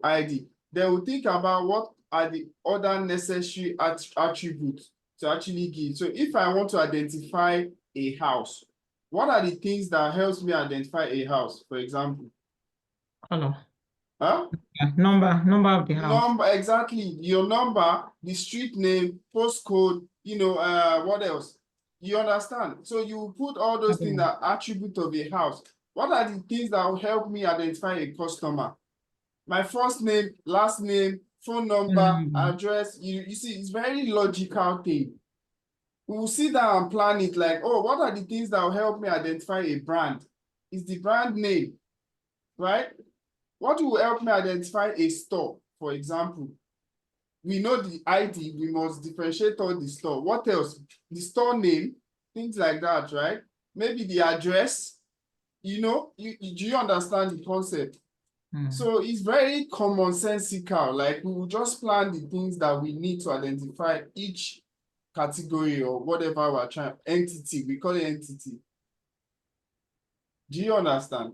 ID. Then we'll think about what are the other necessary attributes to actually give. So if I want to identify a house, what are the things that helps me identify a house, for example? Color. Huh? Yeah, number of the house. Number, exactly. Your number, the street name, postcode, what else? You understand? So you put all those things that attribute of a house. What are the things that will help me identify a customer? My first name, last name, phone number, address. You see, it's very logical thing. We will sit down and plan it like, oh, what are the things that will help me identify a brand? It's the brand name, right? What will help me identify a store, for example? We know the ID, we must differentiate all the store. What else? The store name, things like that, right? Maybe the address, do you understand the concept? So it's very commonsensical. Like we will just plan the things that we need to identify each category or whatever we're trying, entity, we call it entity. Do you understand?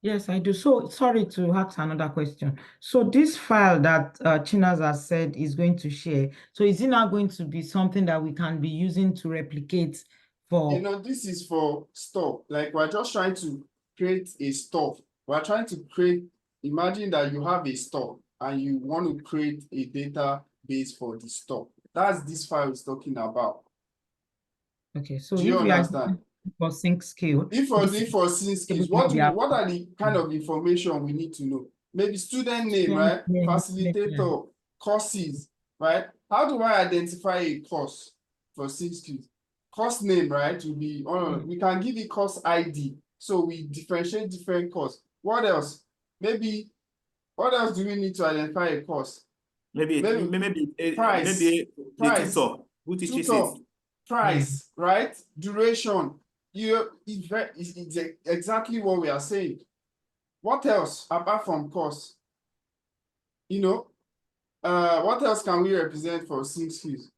Yes, I do. So sorry to ask another question. So this file that Chinas has said is going to share, so is it now going to be something that we can be using to replicate for? This is for store. Like we're just trying to create a store. We're trying to create, imagine that you have a store and you want to create a database for the store. That's this file is talking about. Okay, so Do if you we are understand? for sync scale, If for sync skills, what are the kind of information we need to know? Maybe student name, right? Facilitator, courses, right? How do I identify a course for sync skills? Course name, right? Will be we can give it course ID. So we differentiate different courses. What else? Maybe what else do we need to identify a course? Maybe price, maybe the tutor who teaches it. Price, right? Duration. It's exactly what we are saying. What else apart from course? What else can we represent for sync skills?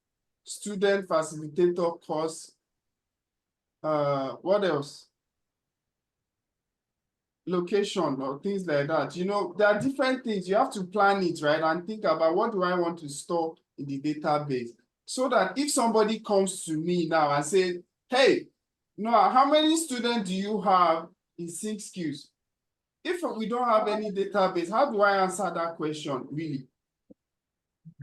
Student, facilitator, course. What else? Location or things like that. There are different things. You have to plan it, right? And think about what do I want to store in the database. So that if somebody comes to me now and says, hey, Noah, how many students do you have in sync skills? If we don't have any database, how do I answer that question, really?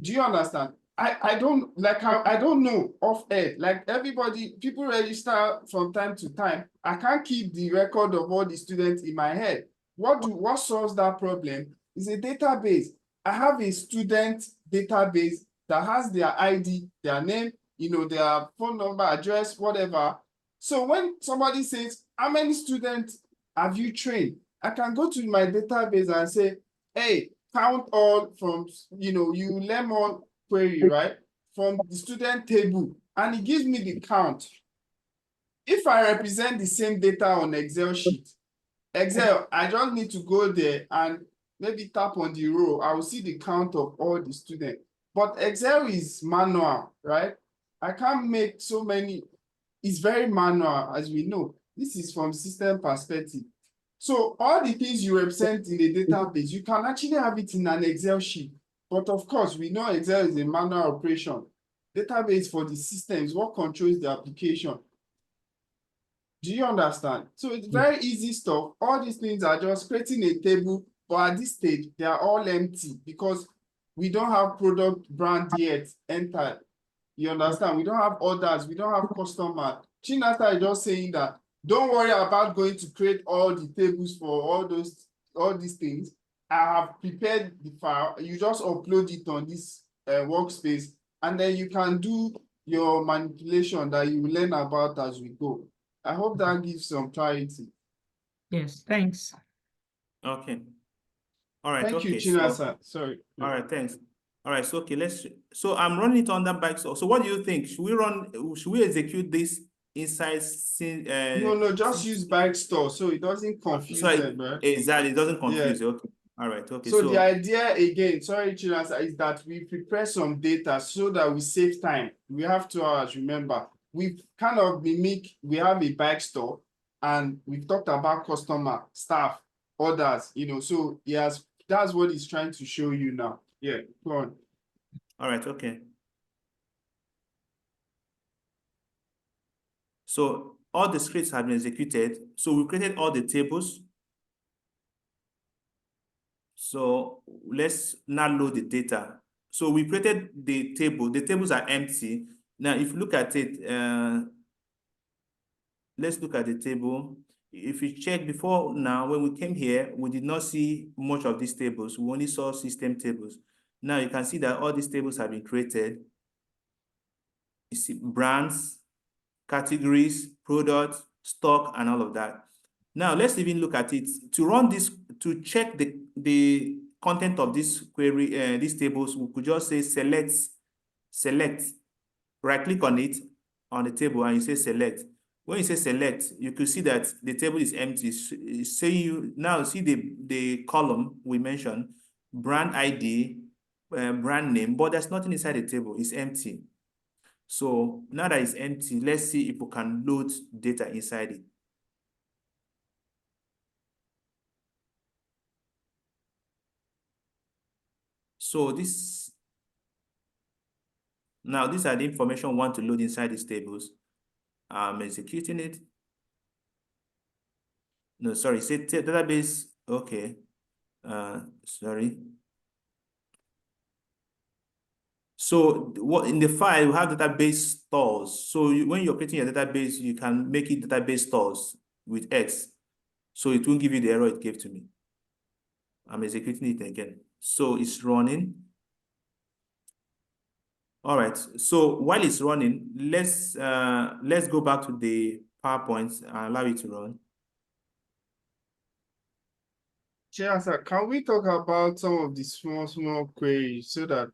Do you understand? I don't know off air. Like people register from time to time. I can't keep the record of all the students in my head. What solves that problem is a database. I have a student database that has their ID, their name, their phone number, address, whatever. So when somebody says, how many students have you trained? I can go to my database and say, hey, count all from, you lemon query, right? From the student table, and it gives me the count. If I represent the same data on Excel sheet, I just need to go there and maybe tap on the row. I will see the count of all the students. But Excel is manual, right? I can't make so many. It's very manual, as we know. This is from system perspective. So all the things you represent in a database, you can actually have it in an Excel sheet. But of course, we know Excel is a manual operation. Database for the systems, what controls the application. Do you understand? So it's very easy stuff. All these things are just creating a table, but at this stage, they are all empty because we don't have product brand yet entered. You understand? We don't have orders, we don't have customer. Chinasa is just saying that don't worry about going to create all the tables for all these things. I have prepared the file. You just upload it on this workspace, and then you can do your manipulation that you will learn about as we go. I hope that gives some clarity. Yes, thanks. Okay. All right. Thank you, Okay. Chinasa. Sorry. All right. Thanks. All right. So, okay. So I'm running it on that bike. So what do you think? Should we execute this inside? No, just use bike store so it doesn't confuse them, right? Exactly. It doesn't confuse you. Okay. All right. Okay. So the idea again, sorry, Chinasa, is that we prepare some data so that we save time. We have 2 hours, remember. We've kind of we have a bike store and we've talked about customer, staff, orders, so yes, that's what he's trying to show you now. Yeah, go on. All right. Okay. So all the scripts have been executed. So we created all the tables. So let's now load the data. So we created the table. The tables are empty. Now, if you look at it, let's look at the table. If you check before now, when we came here, we did not see much of these tables. We only saw system tables. Now you can see that all these tables have been created. You see brands, categories, products, stock, and all of that. Now let's even look at it. To run this, to check the content of this query, these tables, we could just say select, right click on it on the table and you say select. When you say select, you could see that the table is empty. Say you now see the column we mentioned, brand ID, brand name, but there's nothing inside the table, it's empty. So now that it's empty, let's see if we can load data inside it. So these are the information we want to load inside these tables. I'm executing it. No, sorry, say database. Okay. Sorry. So what in the file you have database stores. So when you're creating your database, you can make it database stores with X. So it won't give you the error it gave to me. I'm executing it again. So it's running. All right. So while it's running, let's go back to the PowerPoint and allow it to run. Chair, sir, can we talk about some of the small queries so that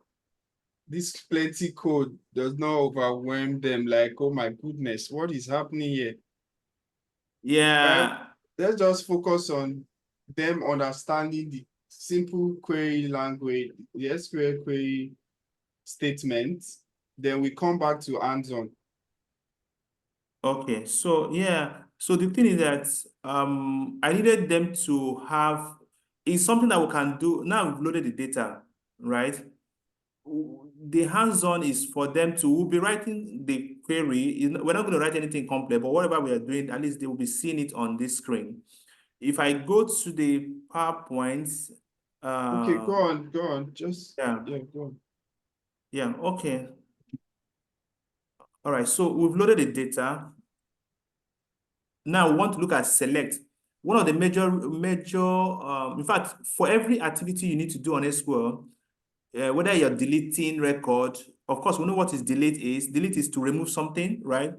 this plenty code does not overwhelm them like, oh my goodness, what is happening here? Yeah. Let's just focus on them understanding the simple query language, the SQL query statement. Then we come back to hands-on. Okay, so yeah, so the thing is that I needed them to have, it's something that we can do. Now we've loaded the data, right? The hands-on is for them to, we'll be writing the query. We're not going to write anything complex, but whatever we are doing, at least they will be seeing it on this screen. If I go to the PowerPoint, Okay, go on. Just yeah, go on. Yeah, okay. All right, so we've loaded the data. Now we want to look at select. One of the major, in fact, for every activity you need to do on SQL, whether you're deleting record, of course, we know what is delete is. Delete is to remove something, right?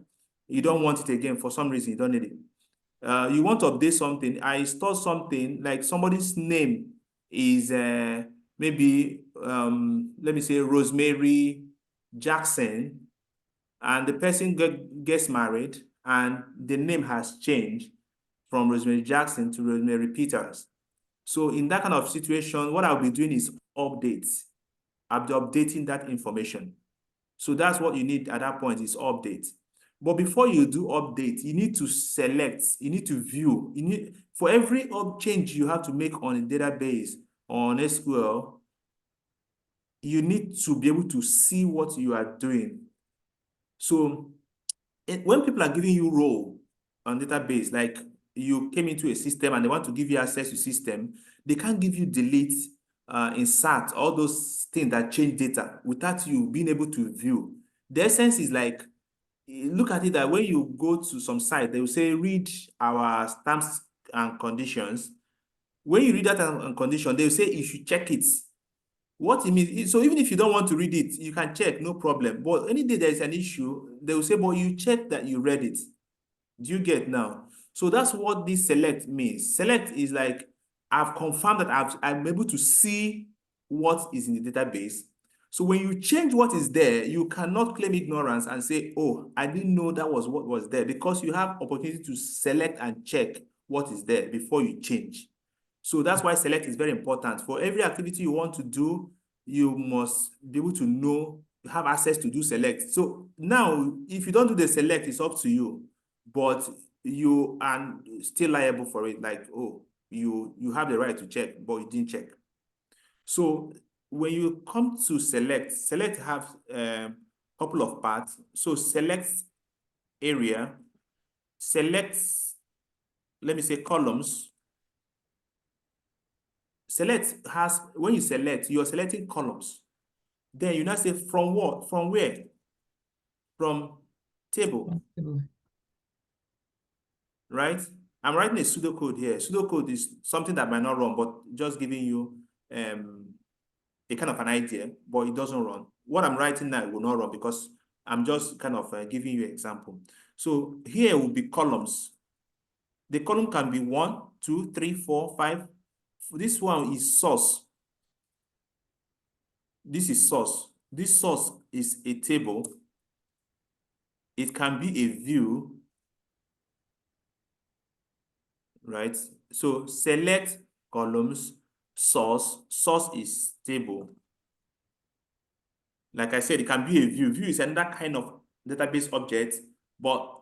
You don't want it again for some reason, you don't need it. You want to update something. I store something like somebody's name is maybe, let me say Rosemary Jackson, and the person gets married and the name has changed from Rosemary Jackson to Rosemary Peters. So in that kind of situation, what I'll be doing is updates. I'll be updating that information. So that's what you need at that point is update. But before you do update, you need to select, you need to view, for every change you have to make on a database on SQL, you need to be able to see what you are doing. So when people are giving you role, on database, like you came into a system and they want to give you access to system, they can't give you delete, insert, all those things that change data without you being able to view. The essence is like, look at it that when you go to some site, they will say, read our terms and conditions. When you read that and condition, they will say, you should check it. What it means, so even if you don't want to read it, you can check, no problem. But any day there is an issue, they will say, but you check that you read it. Do you get now? So that's what this select means. Select is like, I've confirmed that I'm able to see what is in the database. So when you change what is there, you cannot claim ignorance and say, oh, I didn't know that was what was there, because you have opportunity to select and check what is there before you change. So that's why select is very important. For every activity you want to do, you must be able to know, have access to do select. So now, if you don't do the select, it's up to you, but you are still liable for it. Like, oh, you have the right to check, but you didn't check. So when you come to select have a couple of parts. So select area, select, let me say, columns. Select has, when you select, you're selecting columns. Then you now say from what? From where? From table. Right? I'm writing a pseudocode here. Pseudocode is something that might not run, but just giving you a kind of an idea, but it doesn't run. What I'm writing now will not run because I'm just kind of giving you an example. So here will be columns. The column can be 1, 2, 3, 4, 5. This one is source. This is source. This source is a table. It can be a view, right? So select columns, source. Source is table. Like I said, it can be a view. View is another kind of database object, but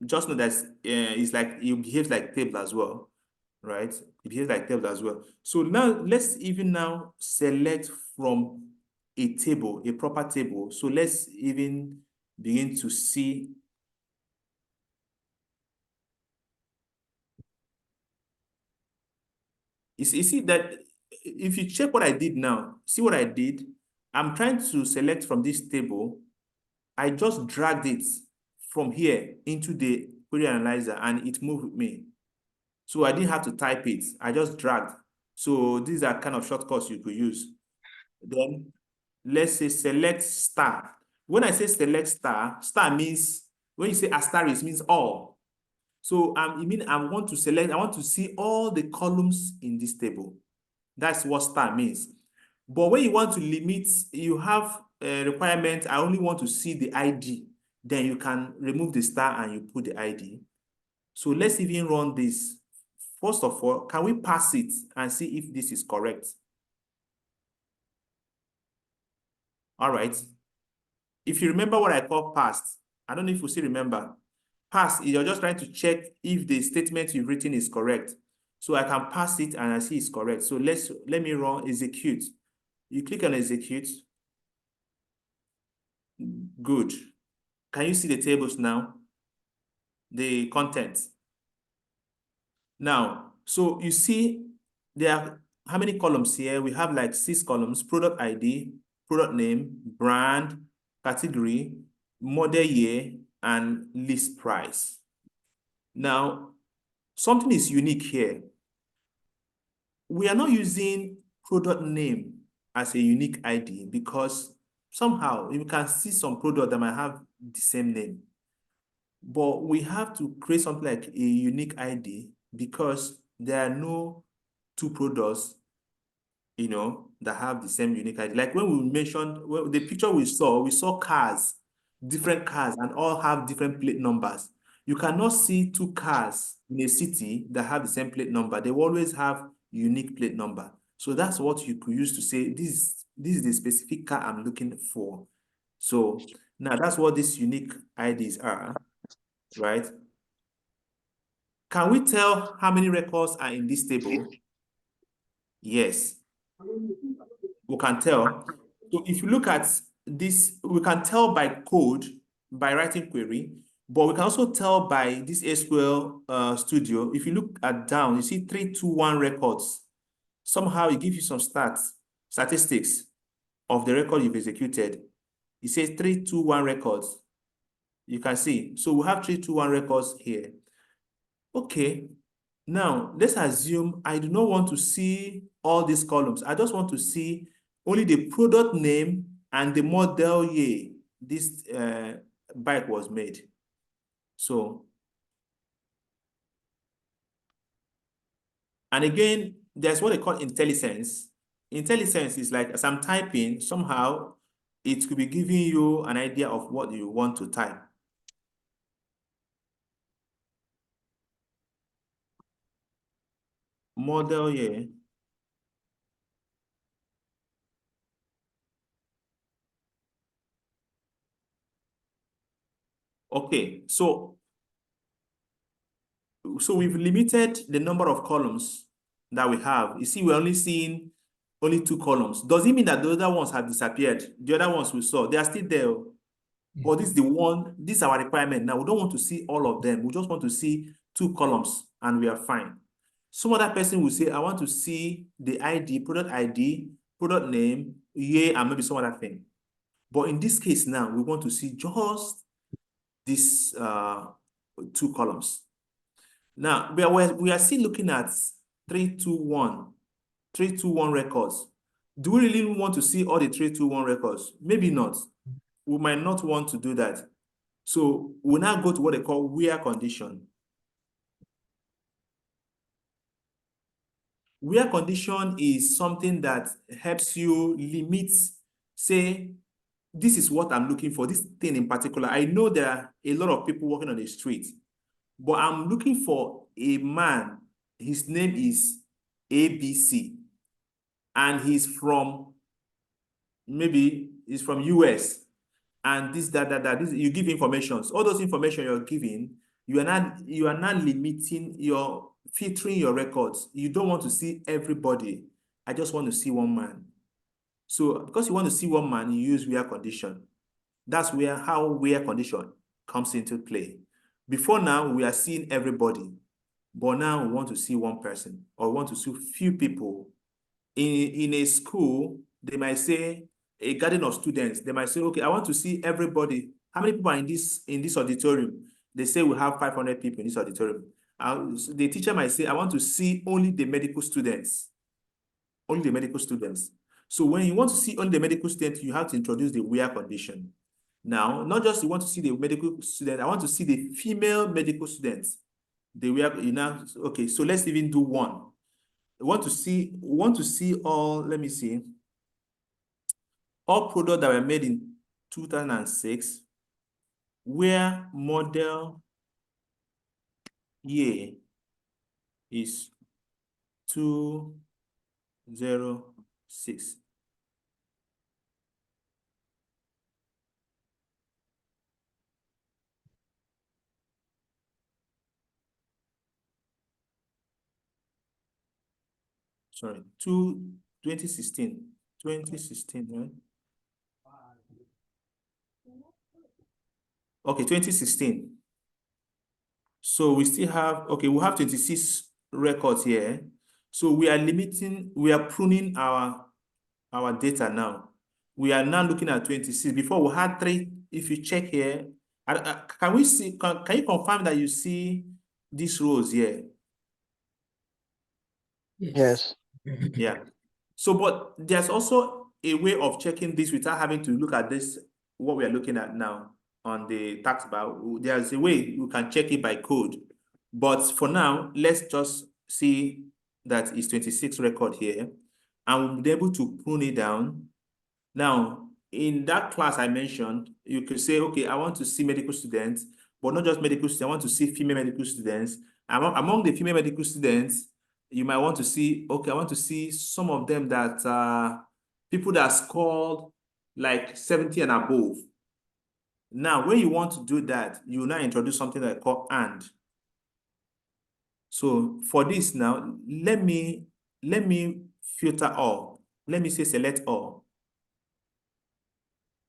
just know that it's like, it behaves like table as well, right? It behaves like table as well. So now let's even now select from a table, a proper table. So let's even begin to see. You see that if you check what I did now, see what I did? I'm trying to select from this table. I just dragged it from here into the query analyzer and it moved with me. So I didn't have to type it. I just dragged. So these are kind of shortcuts you could use. Then let's say select star. When I say select star, star means, when you say asterisk, means all. So it means I want to select, I want to see all the columns in this table. That's what star means. But when you want to limit, you have a requirement, I only want to see the ID. Then you can remove the star and you put the ID. So let's even run this. First of all, can we pass it and see if this is correct? All right. If you remember what I call passed, I don't know if you still remember. Pass, you're just trying to check if the statement you've written is correct. So I can pass it and I see it's correct. So let me run execute. You click on execute. Good. Can you see the tables now? The content. Now, so you see there are how many columns here? We have like 6 columns: product ID, product name, brand, category, model year, and list price. Now, something is unique here. We are not using product name as a unique ID because somehow you can see some product that might have the same name. But we have to create something like a unique ID because there are no 2 products, that have the same unique ID. Like when we mentioned, well, the picture we saw cars, different cars, and all have different plate numbers. You cannot see 2 cars in a city that have the same plate number. They will always have unique plate number. So that's what you could use to say, this is the specific car I'm looking for. So now that's what these unique IDs are, right? Can we tell how many records are in this table? Yes, we can tell. So if you look at this, we can tell by code, by writing query. But we can also tell by this SQL Studio, if you look at down, you see 321 records. Somehow it gives you some statistics of the record you've executed. It says 321 records. You can see. So we have 321 records here. Okay. Now, let's assume I do not want to see all these columns. I just want to see only the product name and the model year this bike was made. So, and again, there's what they call IntelliSense. IntelliSense is like, as I'm typing, somehow it could be giving you an idea of what you want to type. Model year. Okay, so we've limited the number of columns that we have. You see, we're only seeing only 2 columns. Does it mean that the other ones have disappeared? The other ones we saw, they are still there. But this is the one, this is our requirement. Now, we don't want to see all of them. We just want to see 2 columns and we are fine. Some other person will say, I want to see the ID, product name, year, and maybe some other thing. But in this case now, we want to see just these 2 columns. Now, we are still looking at 321 records. Do we really want to see all the 321 records? Maybe not. We might not want to do that. So we'll now go to what they call where condition. Where condition is something that helps you limit, say, this is what I'm looking for, this thing in particular. I know there are a lot of people walking on the street, but I'm looking for a man. His name is ABC, and he's from, maybe he's from US, and this, this, you give information. So all those information you're giving, you are not limiting your filtering your records. You don't want to see everybody. I just want to see one man. So because you want to see one man, you use where condition. That's how where condition comes into play. Before now, we are seeing everybody, but now we want to see one person, or we want to see few people. In a school, they might say, a garden of students, they might say, okay, I want to see everybody. How many people are in this auditorium? They say we have 500 people in this auditorium. The teacher might say, I want to see only the medical students. Only the medical students. So when you want to see only the medical students, you have to introduce the where condition. Now, not just you want to see the medical student, I want to see the female medical students. The where, okay, so let's even do one. We want to see all, let me see, all products that were made in 2006, where model year is 206. Sorry, 2016, right? Okay, 2016. So we still have, okay, we have 26 records here. So we are pruning our data now. We are now looking at 26. Before we had 3. If you check here, can we see, can you confirm that you see these rows here? Yes. Yeah. So, but there's also a way of checking this without having to look at this, what we are looking at now on the tax bar. There's a way you can check it by code. But for now, let's just see that it's 26 record here. And we'll be able to prune it down. Now, in that class I mentioned, you could say, okay, I want to see medical students, but not just medical students, I want to see female medical students. Among the female medical students, you might want to see, okay, I want to see some of them that people that scored like 70 and above. Now, when you want to do that, you now introduce something that I call AND. So for this now, let me filter all. Let me say select all.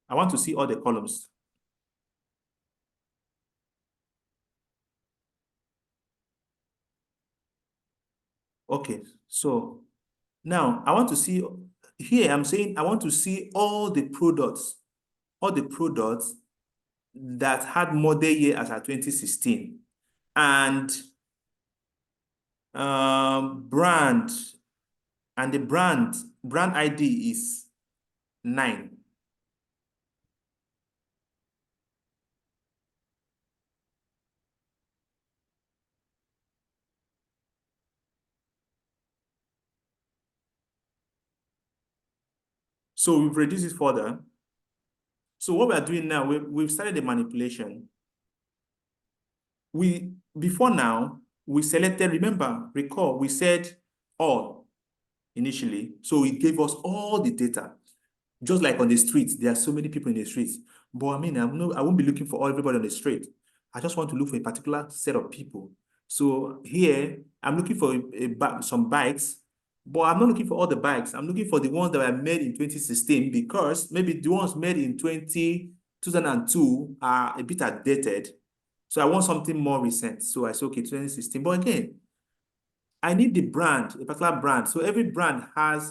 I want to see all the columns. Okay, so now I want to see here. I'm saying I want to see all the products that had model year as at 2016 and brand, and the brand ID is 9. So we've reduced it further. So what we are doing now, we've started the manipulation. Before now, we selected, recall, we said all initially. So it gave us all the data. Just like on the streets, there are so many people in the streets. But I mean, I won't be looking for everybody on the street. I just want to look for a particular set of people. So here, I'm looking for some bikes, but I'm not looking for all the bikes. I'm looking for the ones that were made in 2016 because maybe the ones made in 2002 are a bit outdated. So I want something more recent. So I said, okay, 2016. But again, I need the brand, a particular brand. So every brand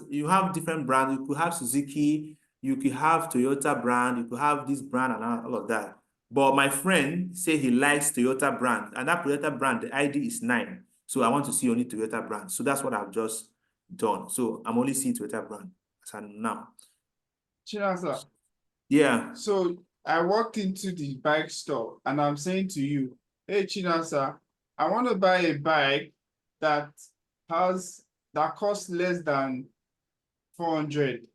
you have different brands. You could have Suzuki, you could have Toyota brand, you could have this brand and all of that. But my friend said he likes Toyota brand, and that Toyota brand, the ID is 9. So I want to see only Toyota brand. So that's what I've just done. So I'm only seeing Toyota brand as of now. Chinasa, Yeah. so I walked into the bike store and I'm saying to you, hey Chinasa, I want to buy a bike that costs less than 400.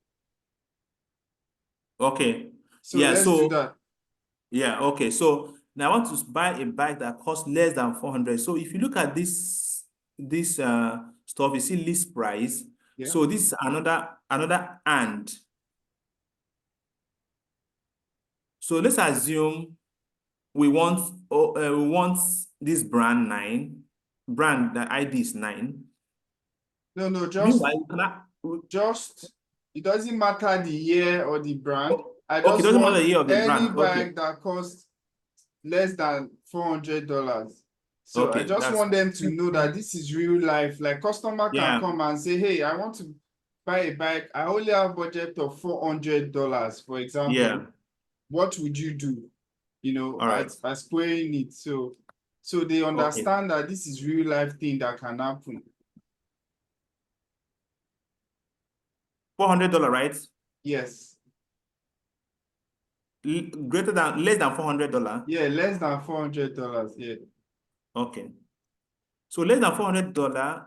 Okay. So Yeah, let's do that. Yeah, okay. So now I want to buy a bike that costs less than 400. So if you look at this stuff, you see list price. Yeah. So this is another and. So let's assume we want this brand 9, brand the ID is 9. No, Meanwhile, it doesn't matter the year or the brand. I okay, just doesn't matter want the year of the any brand. Okay. bike that costs less than $400. So I Okay, just want them to know that this is real life. Like customer can Yeah. come and say, hey, I want to buy a bike. I only have budget of $400, for example. Yeah. What would you do? You know, All right. by squaring it. So they understand that this is real life thing that can happen. $400, right? Yes. Less than $400. Yeah, less than $400. Yeah. Okay. So less than $400,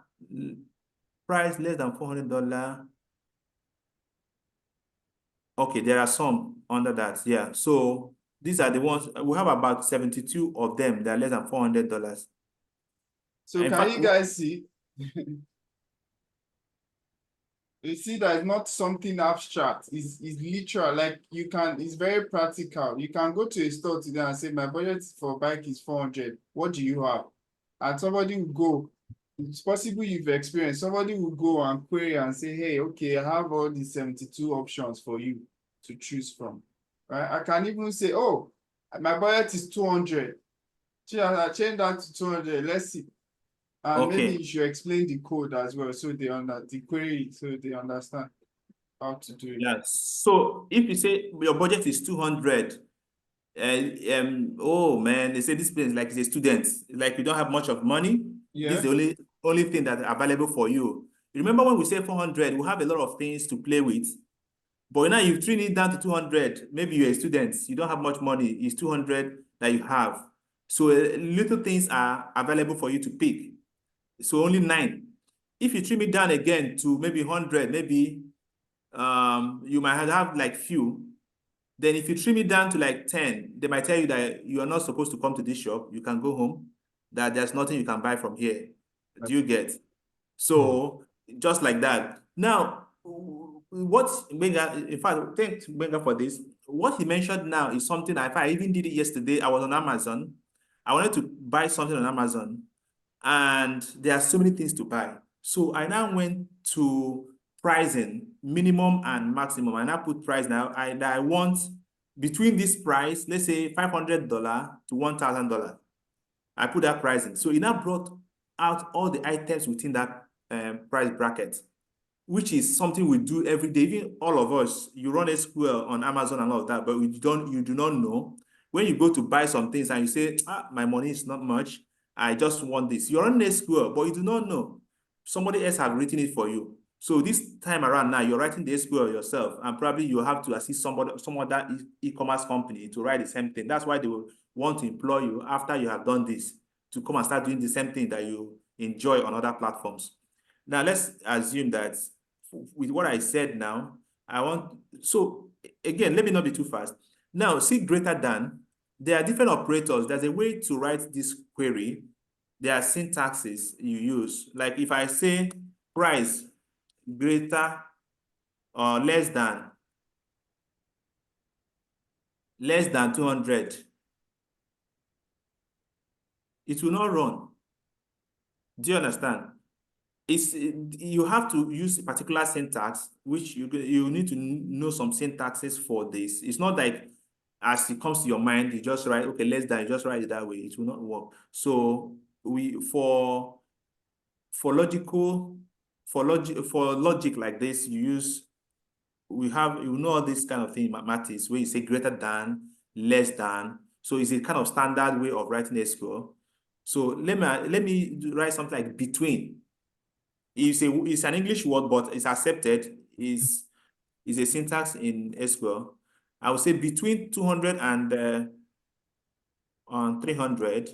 price less than $400. Okay, there are some under that. Yeah. So these are the ones we have about 72 of them that are less than $400. So In can fact, you guys see? You see that it's not something abstract. It's literal. Like it's very practical. You can go to a store today and say, my budget for bike is 400. What do you have? And somebody will go. It's possible you've experienced. Somebody will go and query and say, hey, okay, I have all these 72 options for you to choose from. Right? I can even say, oh, my budget is 200. I change that to 200. Let's see. And okay. maybe you should explain the code as well, so they the query, so they understand how to do it. Yeah. So if you say your budget is 200, oh man, they say this place like it's a student, like you don't have much of money. Yeah. This is the only thing that's available for you. Remember when we say 400, we have a lot of things to play with. But now you've trimmed it down to 200. Maybe you're a student, you don't have much money. It's 200 that you have. So little things are available for you to pick. So only 9. If you trim it down again to maybe 100, maybe you might have like few. Then if you trim it down to like 10, they might tell you that you are not supposed to come to this shop. You can go home, that there's nothing you can buy from here. Do you get? So just like that. Now, what Benga, in fact, thank Benga for this. What he mentioned now is something I even did it yesterday. I was on Amazon. I wanted to buy something on Amazon, and there are so many things to buy. So I now went to pricing, minimum and maximum. I now put price now. I want between this price, let's say $500 to $1,000. I put that pricing. So it now brought out all the items within that price bracket, which is something we do every day. Even all of us, you run SQL on Amazon and all of that, but you do not know. When you go to buy some things and you say, my money is not much, I just want this. You're on SQL, but you do not know. Somebody else has written it for you. So this time around now, you're writing the SQL yourself, and probably you have to assist some other e-commerce company to write the same thing. That's why they will want to employ you after you have done this to come and start doing the same thing that you enjoy on other platforms. Now, let's assume that with what I said now, so again, let me not be too fast. Now, see greater than, there are different operators. There's a way to write this query. There are syntaxes you use. Like if I say price greater or less than 200, it will not run. Do you understand? You have to use a particular syntax, which you need to know some syntaxes for this. It's not like as it comes to your mind, you just write, okay, less than, you just write it that way. It will not work. So for logic like this, you know all this kind of thing in mathematics where you say greater than, less than. So it's a kind of standard way of writing SQL. So let me write something like between. It's an English word, but it's accepted. Is a syntax in SQL. I would say between 200 and 300.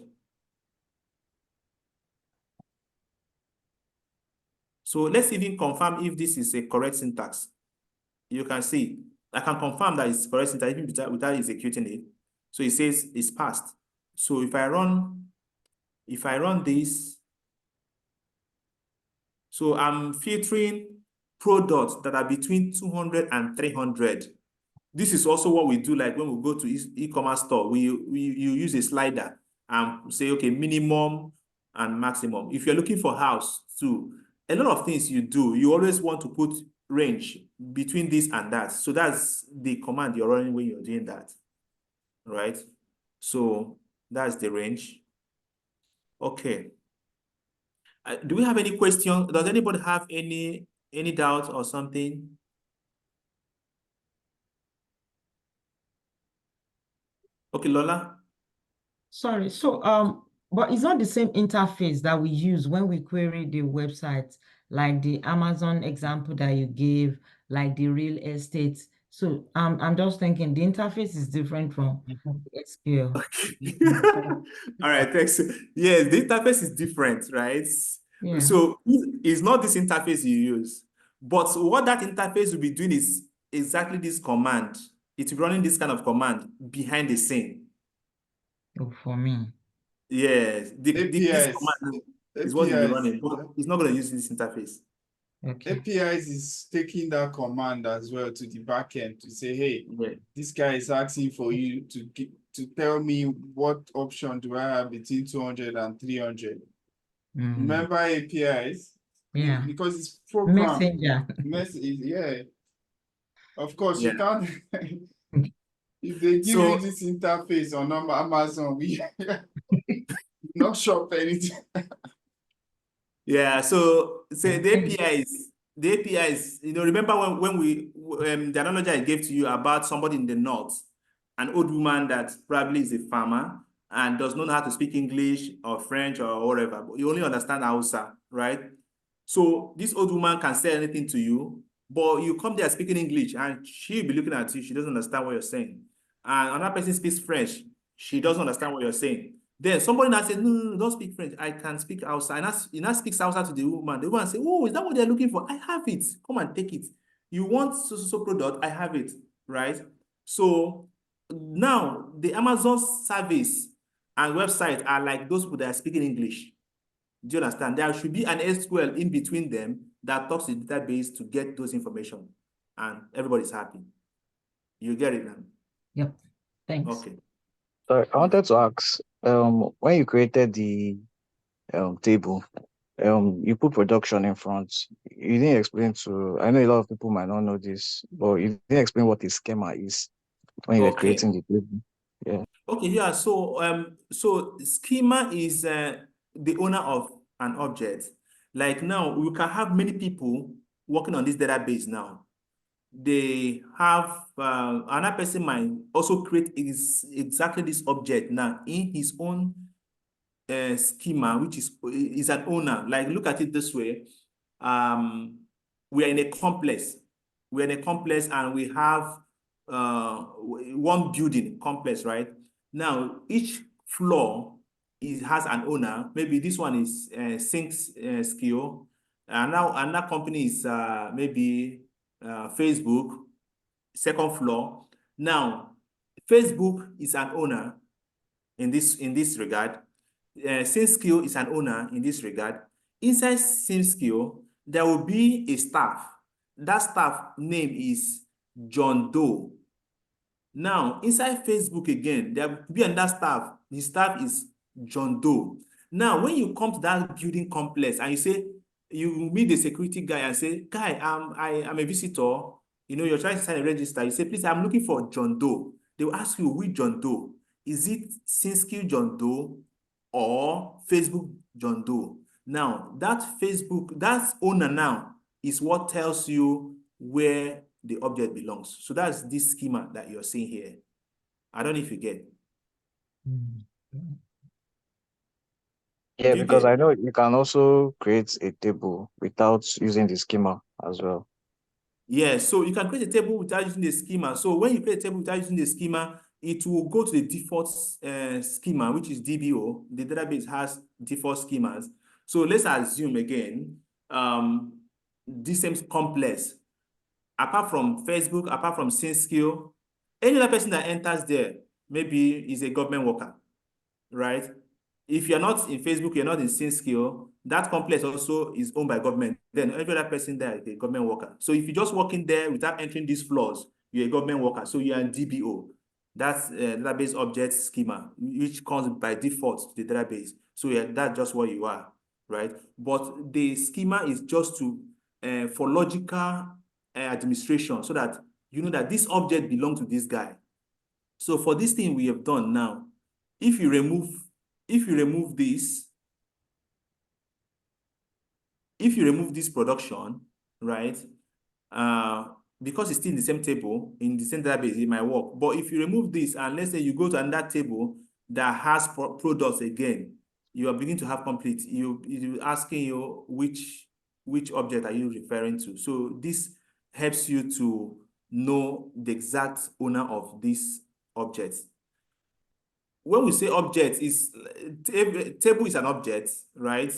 So let's even confirm if this is a correct syntax. You can see, I can confirm that it's correct syntax even without executing it. So it says it's passed. So if I run this, so I'm filtering products that are between 200 and 300. This is also what we do, like when we go to e-commerce store, you use a slider and say, okay, minimum and maximum. If you're looking for house too, a lot of things you do, you always want to put range between this and that. So that's the command you're running when you're doing that, right? So that's the range. Okay. Do we have any question? Does anybody have any doubt or something? Okay, Lola. Sorry, so but it's not the same interface that we use when we query the website, like the Amazon example that you gave, like the real estate. So I'm just thinking the interface is different from SQL. All right, thanks. Yes, the interface is different, right? Yeah. So it's not this interface you use, but what that interface will be doing is exactly this command. It's running this kind of command behind the scene. Oh, for me. Yes, this command is what you'll be running, but it's not going to use this interface. Okay. APIs is taking that command as well to the backend to say, hey, Yeah. this guy is asking for you to tell me what option do I have between 200 and 300. Remember APIs? Yeah. Because it's programmed. Messenger. Yeah. Of course, Yeah. you can't. If they give you this interface on Amazon, we not shop anything. Yeah, so the APIs, remember when the analogy I gave to you about somebody in the north, an old woman that probably is a farmer and does not know how to speak English or French or whatever, but you only understand Hausa, right? So this old woman can say anything to you, but you come there speaking English and she'll be looking at you, she doesn't understand what you're saying. And another person speaks French, she doesn't understand what you're saying. Then somebody now says, no, don't speak French. I can speak Hausa. And he now speaks Hausa to the woman. The woman says, oh, is that what they're looking for? I have it. Come and take it. You want so product? I have it, right? So now the Amazon service and website are like those people that are speaking English. Do you understand? There should be an SQL in between them that talks to the database to get those information. And everybody's happy. You get it now? Yep. Thanks. Okay. Sorry, I wanted to ask, when you created the table, you put production in front. You didn't explain I know a lot of people might not know this, but you didn't explain what the schema is when you were creating the table. Yeah. Okay, yeah. So schema is the owner of an object. Like now, we can have many people working on this database now. They have another person might also create exactly this object now in his own schema, which is an owner. Like, look at it this way. We are in a complex. We're in a complex and we have one building complex, right? Now, each floor has an owner. Maybe this one is Sync Skill. And now another company is maybe Facebook, second floor. Now, Facebook is an owner in this regard. SimSkill is an owner in this regard. Inside SimSkill, there will be a staff. That staff name is John Doe. Now, inside Facebook again, there will be another staff. The staff is John Doe. Now, when you come to that building complex and you say, you meet the security guy and say, guy, I'm a visitor. You know, you're trying to sign a register. You say, please, I'm looking for John Doe. They will ask you, which John Doe? Is it SimSkill John Doe or Facebook John Doe? Now, that owner now is what tells you where the object belongs. So that's this schema that you're seeing here. I don't know if you get. Yeah, Do you because get? I know you can also create a table without using the schema as well. Yeah, so you can create a table without using the schema. So when you create a table without using the schema, it will go to the default schema, which is DBO. The database has default schemas. So let's assume again, this same complex, apart from Facebook, apart from SimSkill, any other person that enters there, maybe is a government worker, right? If you're not in Facebook, you're not in SimSkill, that complex also is owned by government. Then every other person there is a government worker. So if you're just working there without entering these floors, you're a government worker. So you're in DBO. That's database object schema, which comes by default to the database. So yeah, that's just what you are, right? But the schema is just to for logical administration, so that you know that this object belongs to this guy. So for this thing we have done now, if you remove this production, right? Because it's still in the same table, in the same database, it might work. But if you remove this and let's say you go to another table that has products again, you are beginning to have complete. You asking you which object are you referring to. So this helps you to know the exact owner of this object. When we say object, is table is an object, right?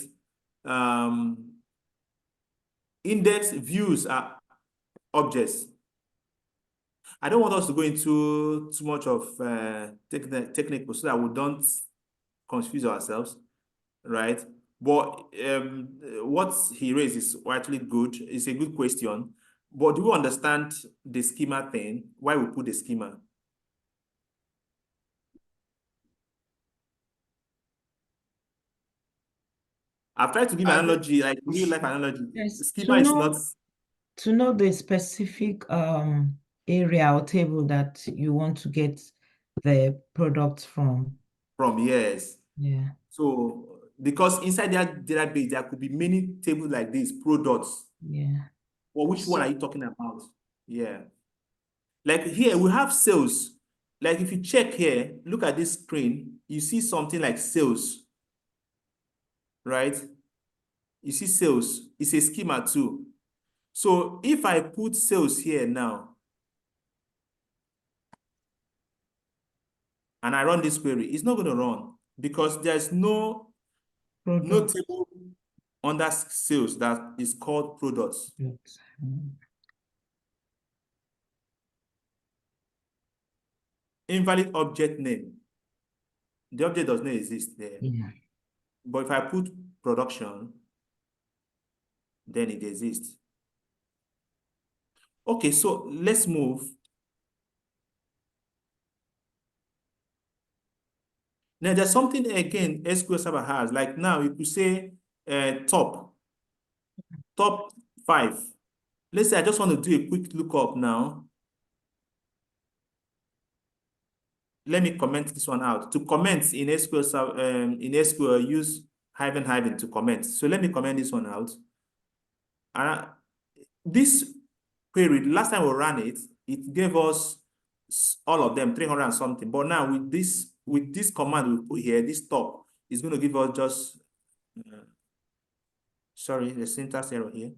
Index views are objects. I don't want us to go into too much of technical so that we don't confuse ourselves, right? But what he raised is actually good. It's a good question. But do we understand the schema thing? Why we put the schema? I've tried to give an analogy, like real life analogy. Yes, Schema is not to know the specific area or table that you want to get the products from. from, yes. Yeah. So because inside that database, there could be many tables like this, products. Yeah. Well, which one are you talking about? Yeah. Like here, we have sales. Like if you check here, look at this screen, you see something like sales, right? You see sales. It's a schema too. So if I put sales here now, and I run this query, it's not going to run because there's no table under sales that is called products. Invalid object name. The object does not exist there. Yeah. But if I put production, then it exists. Okay, so let's move. Now there's something again SQL Server has. Like now you could say top 5. Let's say I just want to do a quick lookup now. Let me comment this one out. To comment in SQL use hyphen to comment. So let me comment this one out. This query, last time we ran it, it gave us all of them 300 and something. But now with this command we put here, this top is going to give us just sorry, the syntax error here.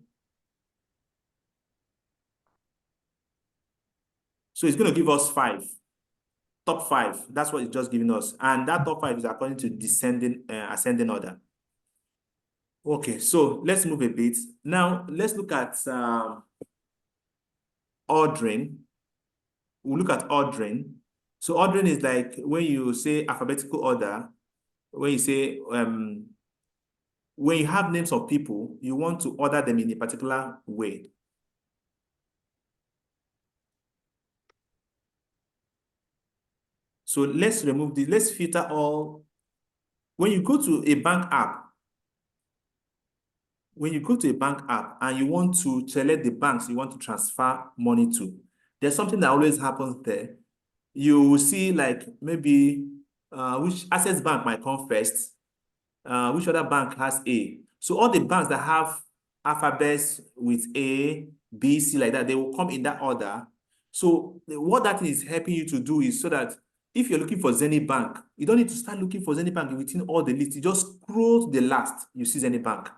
So it's going to give us top 5. That's what it's just giving us. And that top 5 is according to descending, ascending order. Okay, so let's move a bit. Now, let's look at ordering. We'll look at ordering. So ordering is like when you say alphabetical order, when you say, when you have names of people, you want to order them in a particular way. So let's remove this. Let's filter all. When you go to a bank app, and you want to select the banks you want to transfer money to, there's something that always happens there. You will see like maybe which Access Bank might come first, which other bank has A. So all the banks that have alphabets with A, B, C like that, they will come in that order. So what that is helping you to do is so that if you're looking for Zenith Bank, you don't need to start looking for Zenith Bank within all the list. You just scroll to the last, you see Zenith Bank.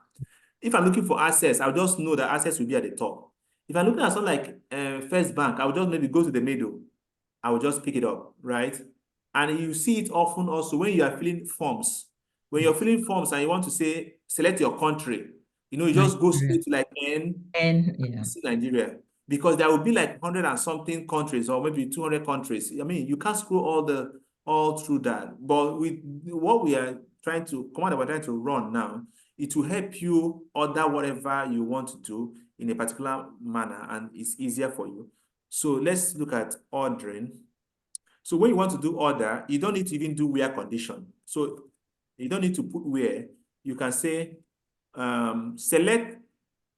If I'm looking for Access, I'll just know that Access will be at the top. If I'm looking at something like First Bank, I will just maybe go to the middle. I will just pick it up, right? And you see it often also when you are filling forms. When you're filling forms and you want to say, select your country, you just go straight to like Nigeria. Because there will be like 100 and something countries or maybe 200 countries. I mean, you can't scroll all through that. But with what we are trying to, command that we're trying to run now, it will help you order whatever you want to do in a particular manner, and it's easier for you. So let's look at ordering. So when you want to do order, you don't need to even do where condition. So you don't need to put where. You can say, select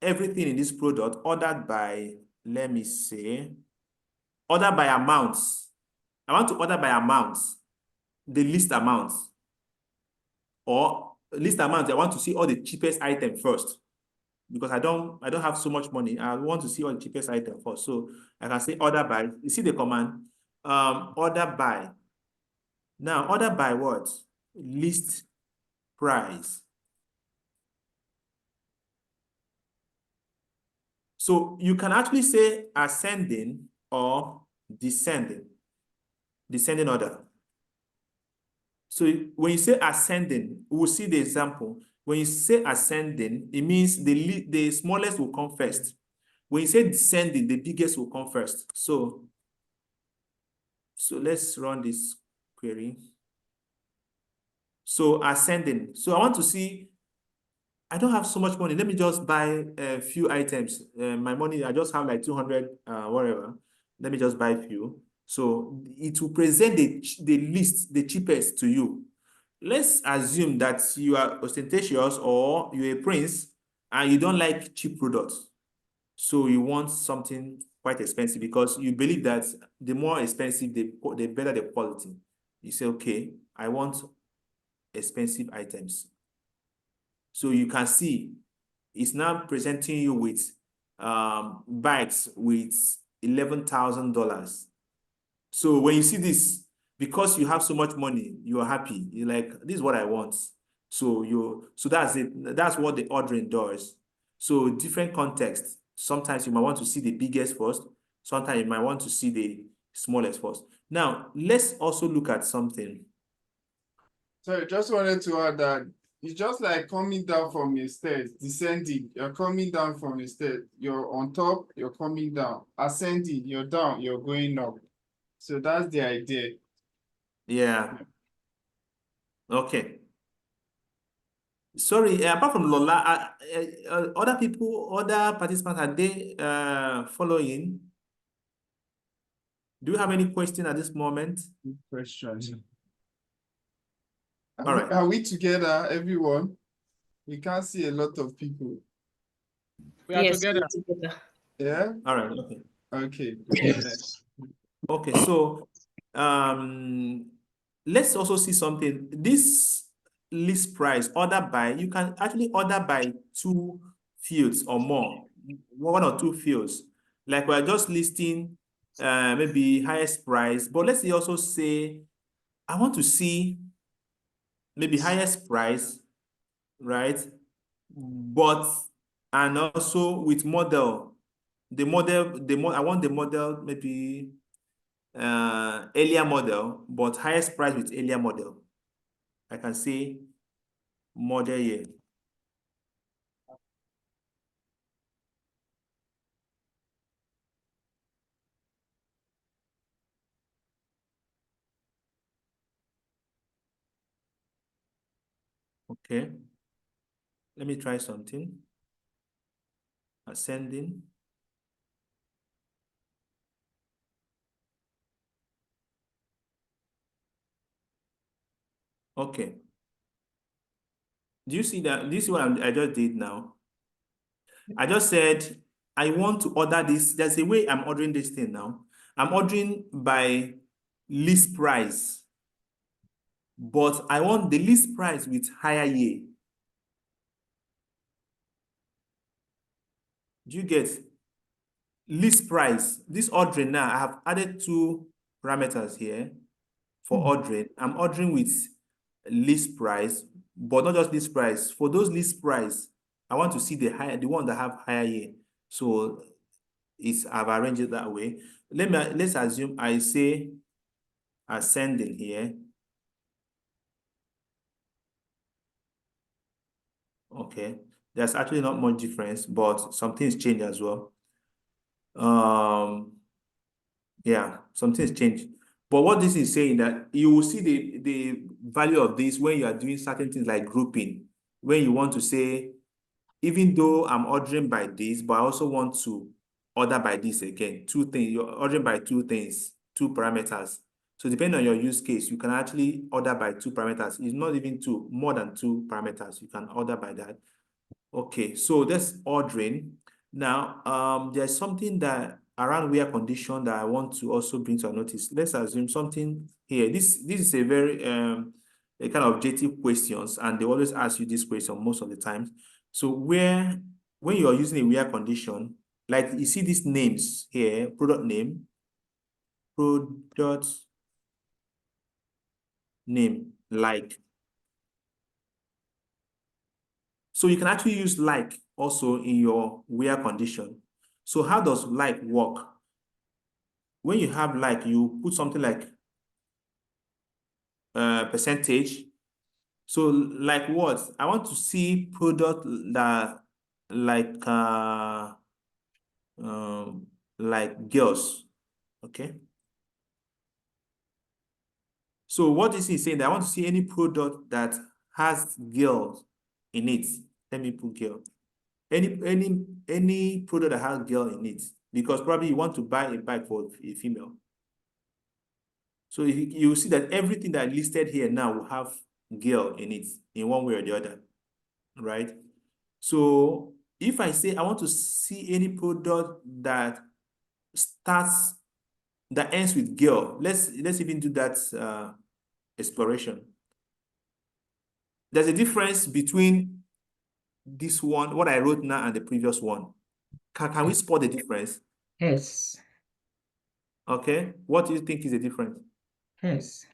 everything in this product ordered by, let me say, order by amounts. I want to order by amounts, the list amounts. Or list amounts, I want to see all the cheapest item first. Because I don't have so much money. I want to see all the cheapest item first. So I can say order by. You see the command? Order by. Now, order by what? List price. So you can actually say ascending or descending order. So when you say ascending, we'll see the example. When you say ascending, it means the smallest will come first. When you say descending, the biggest will come first. So let's run this query. So ascending. So I want to see, I don't have so much money. Let me just buy a few items. My money, I just have like 200, whatever. Let me just buy a few. So it will present the list, the cheapest to you. Let's assume that you are ostentatious or you're a prince and you don't like cheap products. So you want something quite expensive because you believe that the more expensive, the better the quality. You say, okay, I want expensive items. So you can see it's now presenting you with bikes with $11,000. So when you see this, because you have so much money, you are happy. You're like, this is what I want. So that's it. That's what the ordering does. So different contexts. Sometimes you might want to see the biggest first. Sometimes you might want to see the smallest first. Now, let's also look at something. Sorry, just wanted to add that it's just like coming down from a stairs, descending, you're coming down from a stairs, you're on top, you're coming down, ascending, you're down, you're going up. So that's the idea. Yeah. Okay. Sorry, apart from Lola, other people, other participants, are they following? Do you have any question at this moment? Good question. All right. Are we together, everyone? We can't see a lot of people. We are Yes, together. we're together. Yeah? All right. Okay. Okay. Okay. So, let's also see something. This list price, order by, you can actually order by 2 fields or more, 1 or 2 fields. Like we're just listing maybe highest price, but let's also say, I want to see maybe highest price, right? But, and also with model, I want the model maybe earlier model, but highest price with earlier model. I can say model here. Okay. Let me try something. Ascending. Okay. Do you see that? This is what I just did now. I just said, I want to order this. There's a way I'm ordering this thing now. I'm ordering by list price, but I want the list price with higher year. Do you get list price? This ordering now, I have added 2 parameters here for ordering. I'm ordering with list price, but not just list price. For those list price, I want to see the one that have higher year. So I've arranged it that way. Let's assume I say ascending here. Okay, there's actually not much difference, but something's changed as well. Yeah, something's changed. But what this is saying that you will see the value of this when you are doing certain things like grouping, when you want to say, even though I'm ordering by this, but I also want to order by this again. 2 things, you're ordering by 2 things, 2 parameters. So depending on your use case, you can actually order by 2 parameters. It's not even 2, more than 2 parameters. You can order by that. Okay, so that's ordering. Now, there's something that around where condition that I want to also bring to a notice. Let's assume something here. This is a very a kind of objective questions, and they always ask you this question most of the time. So when you are using a where condition, like you see these names here, product name, like. So you can actually use like also in your where condition. So how does like work? When you have like, you put something like percentage. So like what? I want to see product that like girls. Okay. So what this is saying that I want to see any product that has girls in it. Let me put girl. Any product that has girl in it, because probably you want to buy a bike for a female. So you see that everything that I listed here now will have girl in it in one way or the other, right? So if I say I want to see any product that ends with girl, let's even do that exploration. There's a difference between this one, what I wrote now, and the previous one. Can we spot the difference? Yes. Okay. What do you think is the difference? Yes.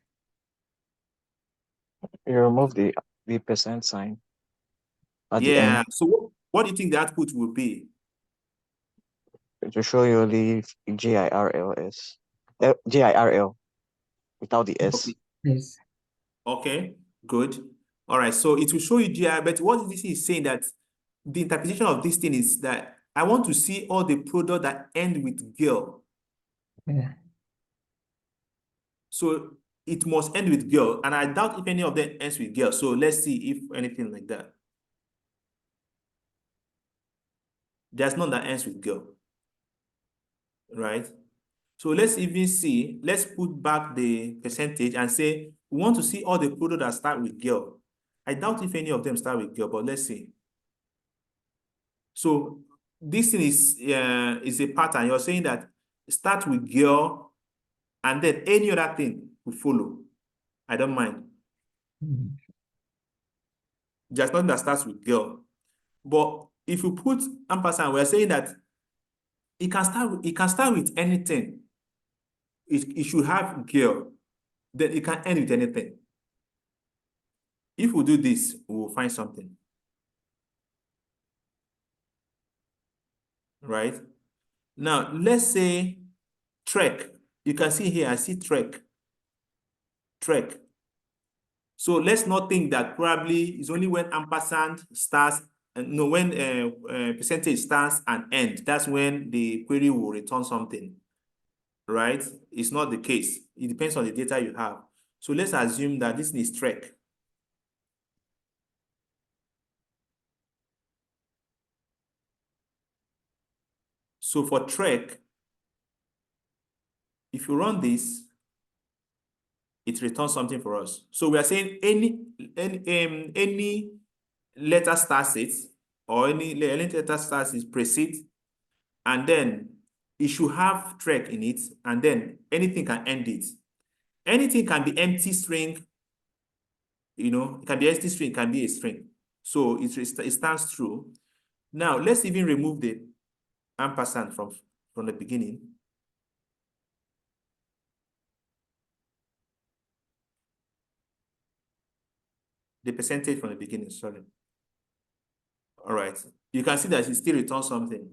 You remove the percent sign at the Yeah. end So what do you think the output will be? to show you only GIRL without the S. Okay. Yes. Okay. Good. All right. So it will show you GI, but what this is saying that the interpretation of this thing is that I want to see all the product that end with girl. Yeah. So it must end with girl, and I doubt if any of them ends with girl. So let's see if anything like that. There's none that ends with girl, right? So let's even see, let's put back the percentage and say, we want to see all the products that start with girl. I doubt if any of them start with girl, but let's see. So this thing is a pattern. You're saying that start with girl and then any other thing will follow. I don't mind. There's nothing that starts with girl. But if you put ampersand, we're saying that it can start with anything. It should have girl. Then it can end with anything. If we do this, we will find something. Right? Now, let's say trek. You can see here, I see trek. Trek. So let's not think that probably it's only when ampersand starts, no, when percentage starts and ends, that's when the query will return something, right? It's not the case. It depends on the data you have. So let's assume that this is trek. So for trek, if you run this, it returns something for us. So we are saying any letter starts it, or any letter starts it, precedes, and then it should have trek in it, and then anything can end it. Anything can be empty string, you know, it can be empty string, it can be a string. So it stands true. Now let's even remove the ampersand from the beginning. The percentage from the beginning, sorry. All right. You can see that it still returns something.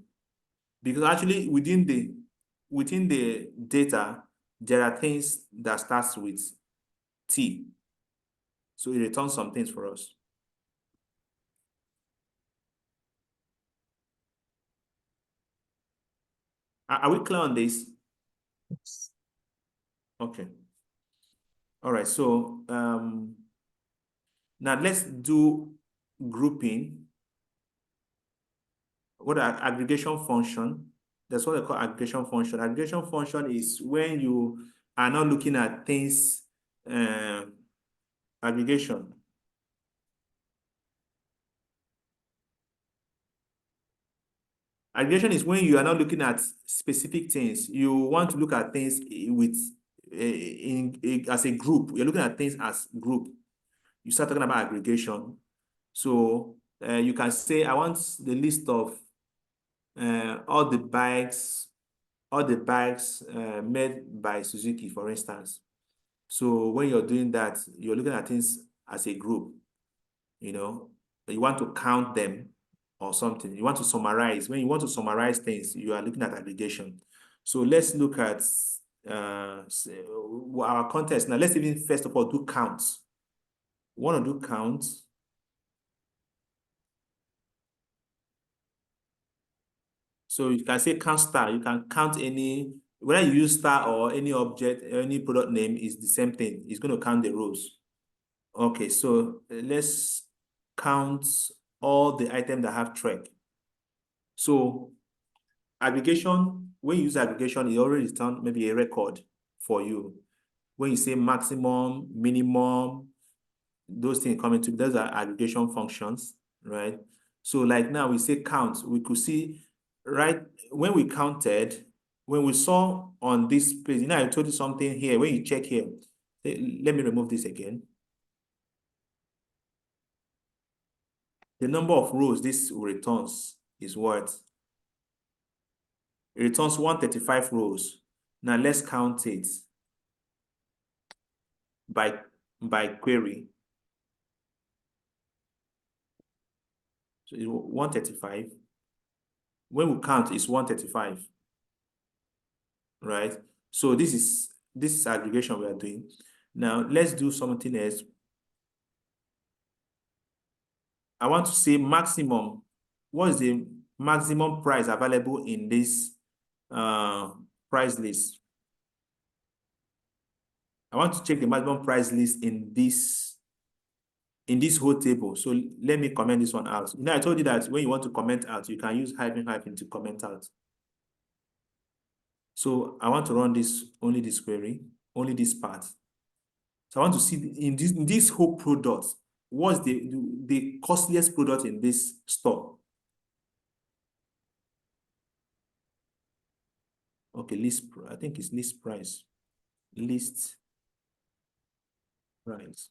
Because actually within the data, there are things that starts with T. So it returns some things for us. Are we clear on this? Okay. All right. So now let's do grouping. What are aggregation function? That's what I call aggregation function. Aggregation function is when you are not looking at things, aggregation. Aggregation is when you are not looking at specific things. You want to look at things with as a group. You're looking at things as group. You start talking about aggregation. So you can say, I want the list of all the bikes made by Suzuki, for instance. So when you're doing that, you're looking at things as a group. You know, you want to count them or something. You want to summarize. When you want to summarize things, you are looking at aggregation. So let's look at our context. Now, let's even first of all do counts. We want to do counts. So you can say count star. You can count any, whether you use star or any object, any product name is the same thing. It's going to count the rows. Okay, so let's count all the items that have track. So aggregation, when you use aggregation, it already returns maybe a record for you. When you say maximum, minimum, those things come into, those are aggregation functions, right? So like now we say count, we could see, right, when we counted, when we saw on this page, you know, I told you something here, when you check here, let me remove this again. The number of rows this returns is what? It returns 135 rows. Now let's count it by query. So it's 135. When we count, it's 135. Right? So this is aggregation we are doing. Now let's do something else. I want to say maximum. What is the maximum price available in this price list? I want to check the maximum price list in this whole table. So let me comment this one out. You know, I told you that when you want to comment out, you can use hyphen to comment out. So I want to run this, only this query, only this part. So I want to see in this whole product, what's the costliest product in this store? Okay, I think it's list price. List price.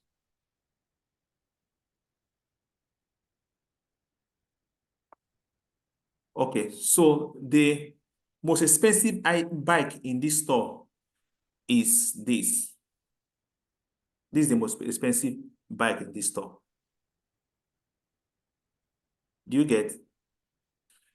Okay, so the most expensive bike in this store is this. This is the most expensive bike in this store. Do you get?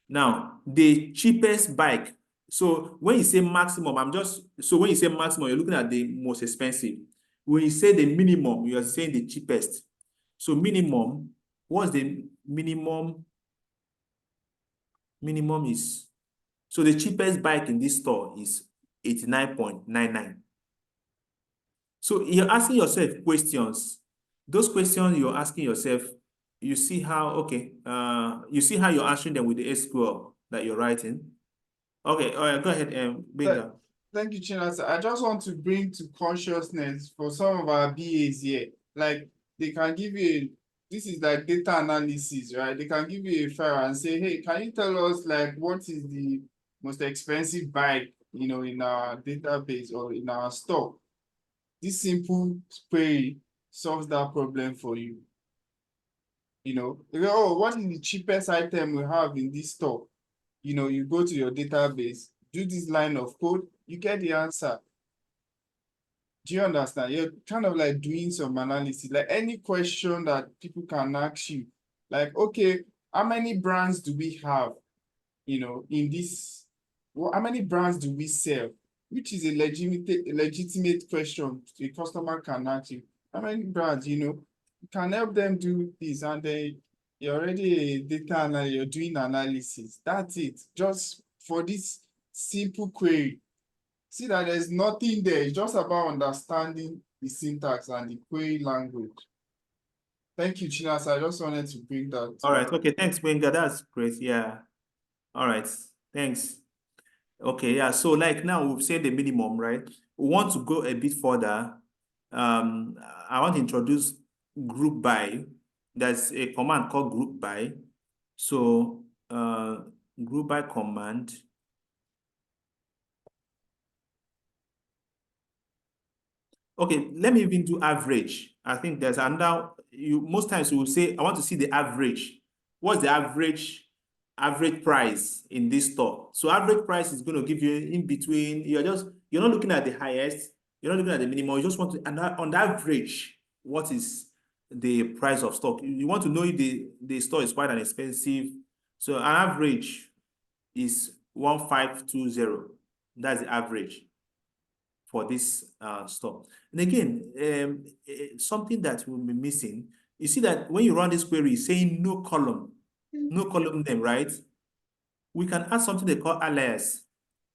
Now, the cheapest bike. So when you say maximum, when you say maximum, you're looking at the most expensive. When you say the minimum, you are saying the cheapest. So minimum, what's the minimum? Minimum is, so the cheapest bike in this store is 89.99. So you're asking yourself questions. Those questions you're asking yourself, you see how, okay, you see how you're answering them with the SQL that you're writing. Okay, all right, go ahead, Benga. Thank you, Chinasa. I just want to bring to consciousness for some of our BAs here. Like, they can give you, this is like data analysis, right? They can give you a file and say, hey, can you tell us like what is the most expensive bike, you know, in our database or in our store? This simple query solves that problem for you. You know, oh, what is the cheapest item we have in this store? You know, you go to your database, do this line of code, you get the answer. Do you understand? You're kind of like doing some analysis, like any question that people can ask you. Like, okay, how many brands do we have, you know, in this? Well, how many brands do we sell? Which is a legitimate question a customer can ask you. How many brands, you know, you can help them do this, and then you're already a data analyst, you're doing analysis. That's it. Just for this simple query. See that there's nothing there. It's just about understanding the syntax and the query language. Thank you, Chinas. I just wanted to bring that. All right, okay, thanks, Benga. That's great. Yeah. All right, thanks. Okay, yeah. So like now we've said the minimum, right? We want to go a bit further. I want to introduce group by. There's a command called group by. So group by command. Okay, let me even do average. I think there's another, most times you will say, I want to see the average. What's the average price in this store? So average price is going to give you in between. You're not looking at the highest, you're not looking at the minimum. You just want to, and on the average, what is the price of stock? You want to know if the store is quite an expensive. So an average is 1520. That's the average for this store. And again, something that will be missing, you see that when you run this query, it's saying no column name, right? We can add something they call alias.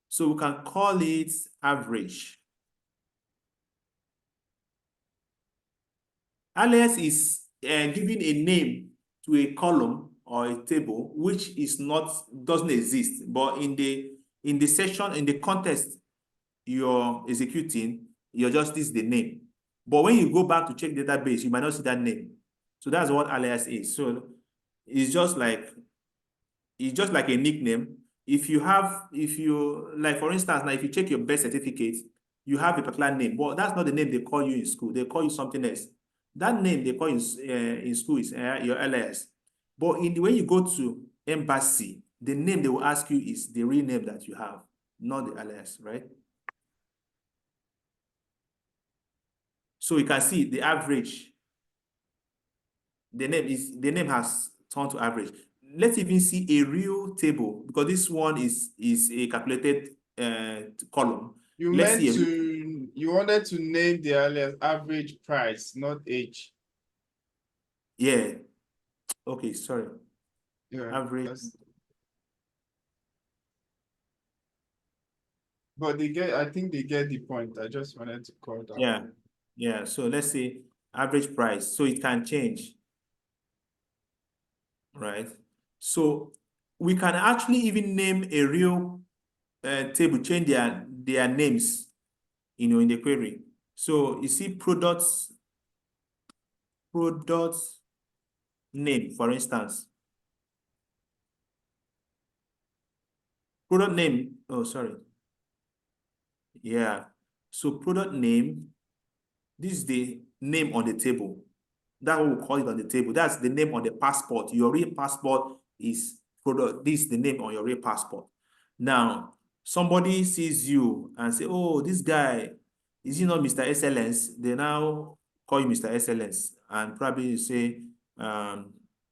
So we can call it average. Alias is giving a name to a column or a table which doesn't exist, but in the section, in the context you're executing, this is the name. But when you go back to check database, you might not see that name. So that's what alias is. So it's just like a nickname. If you like, for instance, now if you check your birth certificate, you have a particular name. Well, that's not the name they call you in school. They call you something else. That name they call you in school is your alias. But when you go to embassy, the name they will ask you is the real name that you have, not the alias, right? So you can see the average. The name has turned to average. Let's even see a real table, because this one is a calculated column. You wanted to name the alias average price, not age. Yeah. Okay, sorry. Yeah, average. But I think they get the point. I just wanted to call that. Yeah. Yeah. So let's say average price. So it can change. Right. So we can actually even name a real table, change their names, in the query. So you see product name, for instance. Product name, oh, sorry. Yeah. So product name, this is the name on the table. That's what we call it on the table. That's the name on the passport. Your real passport is product. This is the name on your real passport. Now, somebody sees you and say, oh, this guy, is he not Mr. Excellence? They now call you Mr. Excellence and probably you say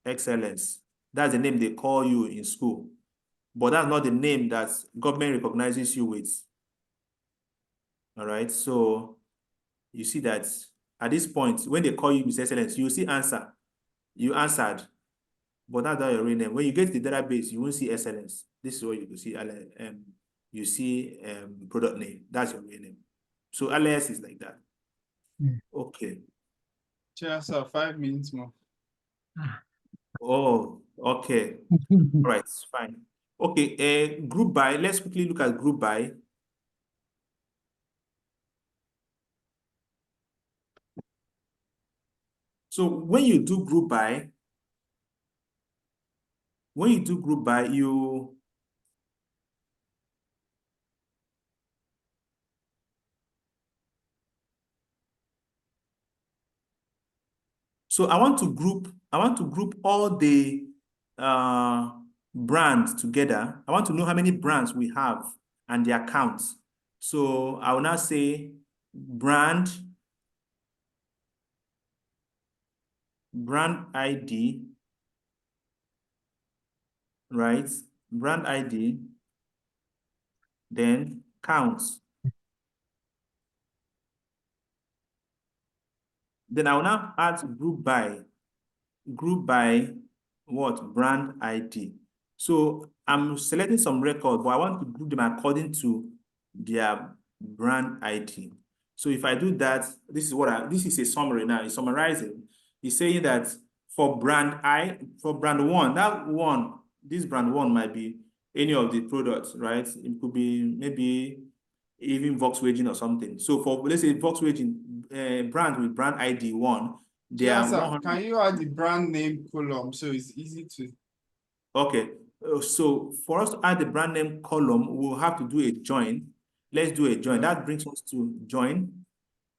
Excellence. That's the name they call you in school. But that's not the name that government recognizes you with. All right. So you see that at this point, when they call you Mr. Excellence, you see answer. You answered, but that's not your real name. When you get to the database, you won't see Excellence. This is what you see. You see product name. That's your real name. So alias is like that. Okay. Chair, sir, 5 minutes more. Oh, okay. All right, fine. Okay, group by. Let's quickly look at group by. So when you do group by, you so I want to group all the brands together. I want to know how many brands we have and their counts. So I will now say brand ID, right? Brand ID, then counts. Then I will now add group by what? Brand ID. So I'm selecting some record, but I want to group them according to their brand ID. So if I do that, this is a summary now. It's summarizing. It's saying that for brand one, this brand one might be any of the products, right? It could be maybe even Volkswagen or something. So for, let's say, Volkswagen brand with brand ID 1, they Chair, are sir, 100. can you add the brand name column so it's easy to? Okay, so for us to add the brand name column, we'll have to do a join. Let's do a join. That brings us to join.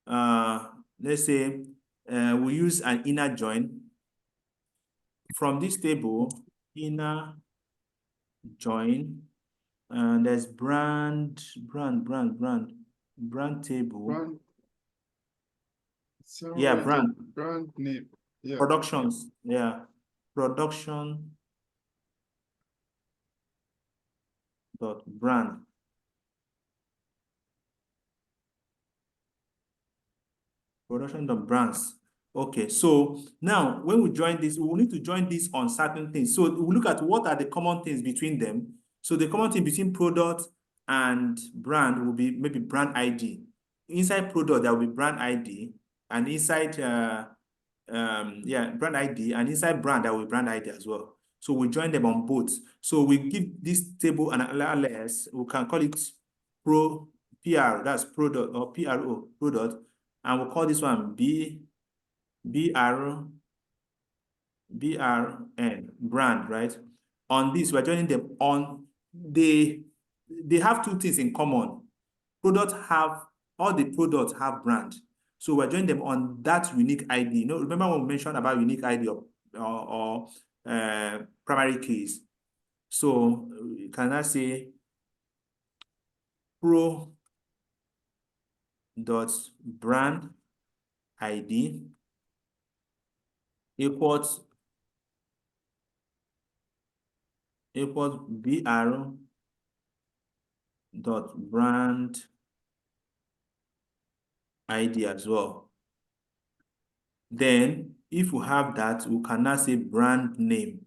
Let's say we use an inner join. From this table, inner join, and there's brand table. Brand. Yeah, Right, brand. brand name. Yeah. Productions. Yeah, production dot brand. Production of brands. Okay, so now when we join this, we will need to join this on certain things. So we look at what are the common things between them. So the common thing between product and brand will be maybe brand ID. Inside product, there will be brand ID, and inside brand ID, and inside brand, there will be brand ID as well. So we join them on both. So we give this table an alias. We can call it PR, that's product, or PRO, product. And we'll call this one BRN, brand, right? On this, we're joining them on, they have two things in common. All the products have brand. So we're joining them on that unique ID. You know, remember when we mentioned about unique ID or primary keys? So you can now say pro dot brand ID equals BR dot brand ID as well. Then if we have that, we can now say brand name.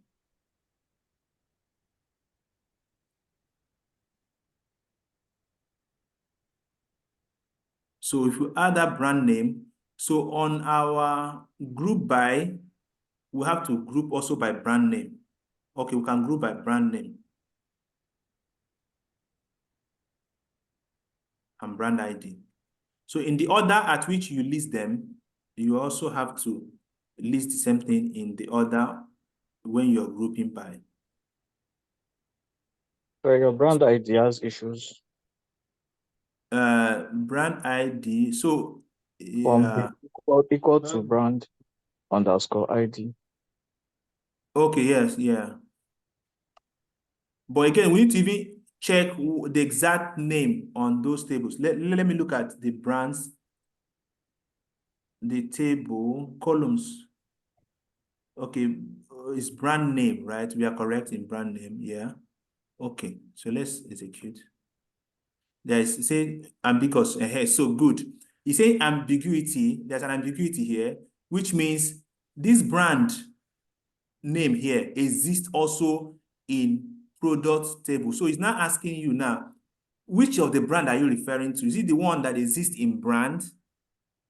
So if you add that brand name, so on our group by, we have to group also by brand name. Okay, we can group by brand name and brand ID. So in the order at which you list them, you also have to list the same thing in the order when you're grouping by. So your brand ID has issues. Brand ID, so Equal to brand underscore ID. okay, yes, yeah. But again, we need to even check the exact name on those tables. Let me look at the brands, the table, columns. Okay, it's brand name, right? We are correct in brand name, yeah. Okay, so let's execute. There's say ambiguous, so good. You say ambiguity, there's an ambiguity here, which means this brand name here exists also in product table. So it's not asking you now, which of the brand are you referring to? Is it the one that exists in brand,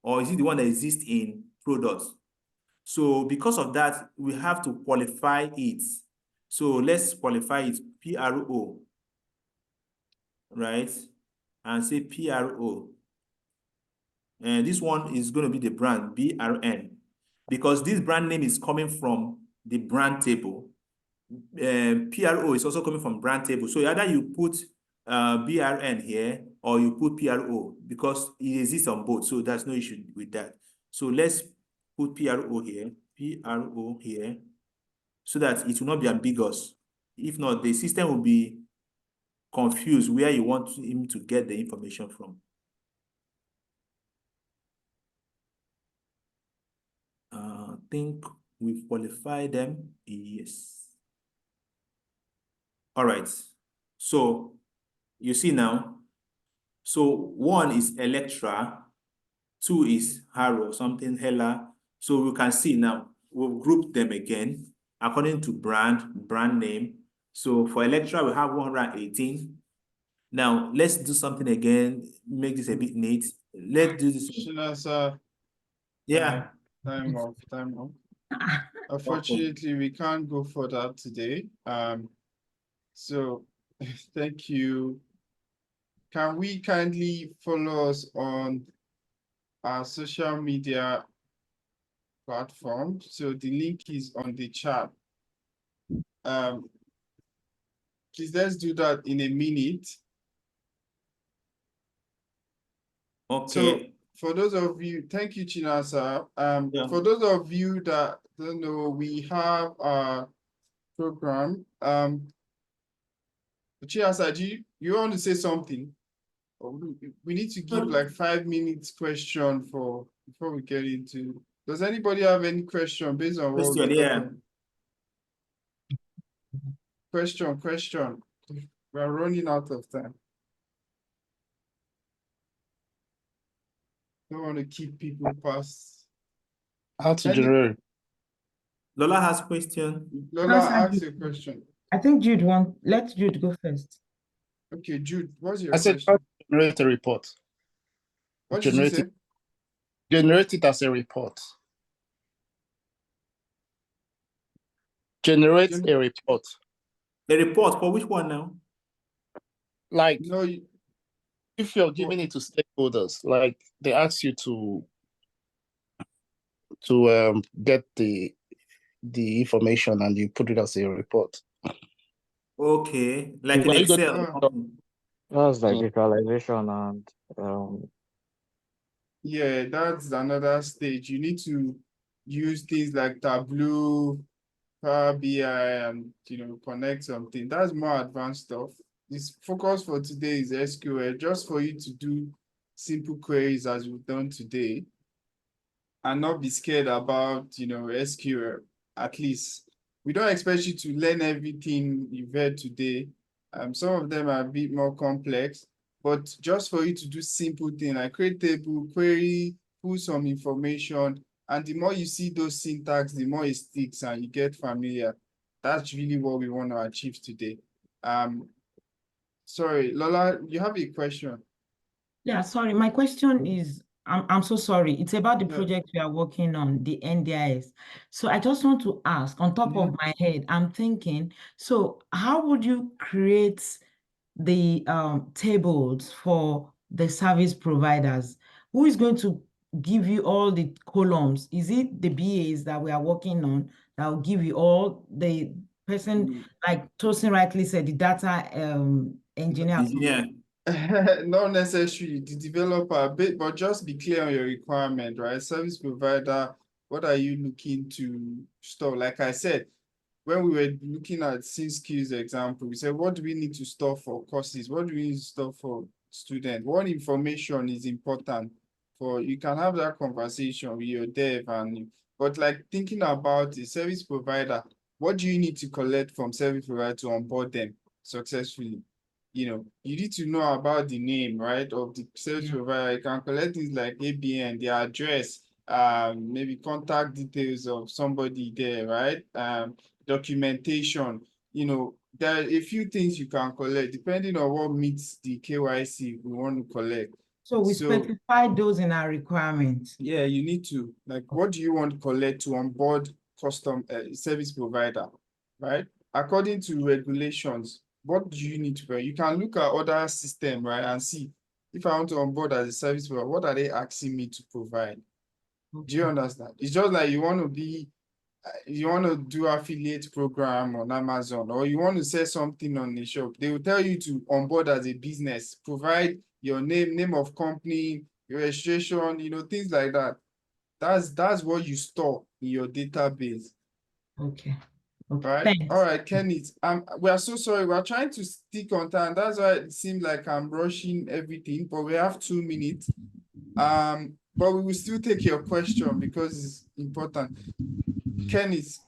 or is it the one that exists in product? So because of that, we have to qualify it. So let's qualify it PRO, right? And say PRO. And this one is going to be the brand, BRN, because this brand name is coming from the brand table. PRO is also coming from brand table. So either you put BRN here or you put PRO, because it exists on both. So there's no issue with that. So let's put PRO here, so that it will not be ambiguous. If not, the system will be confused where you want him to get the information from. I think we've qualified them. Yes. All right. So you see now. So 1 is Electra, 2 is Harrow, something Hella. So we can see now, we'll group them again according to brand name. So for Electra, we have 118. Now let's do something again, make this a bit neat. Let's do this. Shinasa, Yeah. time off. Unfortunately, we can't go for that today. So thank you. Can we kindly follow us on our social media platform? So the link is on the chat. Please, let's do that in a minute. Okay. So for those of you, thank you, Chinasa. Yeah. For those of you that don't know, we have a program. Chinasa, you want to say something? We need to give like 5 minutes question before we get into. Does anybody have any question based on what we're talking? Question. We're running out of time. Don't want to keep people past. How to generate? Lola has a question. Lola, ask your question. I think let Jude go first. Okay, Jude, what's your I said, question? generate a report. What did you say? Generate it as a report. Generate a report. A report for which one now? Like, no, if you're giving it to stakeholders, like they ask you to get the information and you put it as a report. Okay, like in Excel. That's like visualization and yeah, that's another stage. You need to use things like Tableau, Power BI, and connect something. That's more advanced stuff. This focus for today is SQL, just for you to do simple queries as we've done today, and not be scared about SQL. At least we don't expect you to learn everything you've heard today. Some of them are a bit more complex, but just for you to do simple things like create table, query, pull some information, and the more you see those syntax, the more it sticks and you get familiar. That's really what we want to achieve today. Sorry, Lola, you have a question. Yeah, sorry. My question is, I'm so sorry. It's about the project we are working on, the NDIS. So I just want to ask, on top of my head, I'm thinking, so how would you create the tables for the service providers? Who is going to give you all the columns? Is it the BAs that we are working on that will give you all the person, like Tosin rightly said, the data engineer? Yeah. Not necessarily the developer, but just be clear on your requirement, right? Service provider, what are you looking to store? Like I said, when we were looking at skills example, we said, what do we need to store for courses? What do we need to store for students? What information is important for, you can have that conversation with your dev but like thinking about the service provider, what do you need to collect from service provider to onboard them successfully? You know, you need to know about the name, right, of the service provider. You can collect things like ABN, their address, maybe contact details of somebody there, right? Documentation, you know, there are a few things you can collect depending on what meets the KYC we want to collect. So we specify those in our requirements. Yeah, you need to, like, what do you want to collect to onboard custom service provider, right? According to regulations, what do you need to, you can look at other system, right, and see if I want to onboard as a service provider, what are they asking me to provide? Do you understand? It's just like you want to be, you want to do affiliate program on Amazon, or you want to sell something on the shop. They will tell you to onboard as a business, provide your name of company, your registration, you know, things like that. That's what you store in your database. Okay. Okay. Right. Thanks. All right, Kenneth. We are so sorry. We're trying to stick on time. That's why it seems like I'm rushing everything, but we have 2 minutes. But we will still take your question because it's important. Kenneth.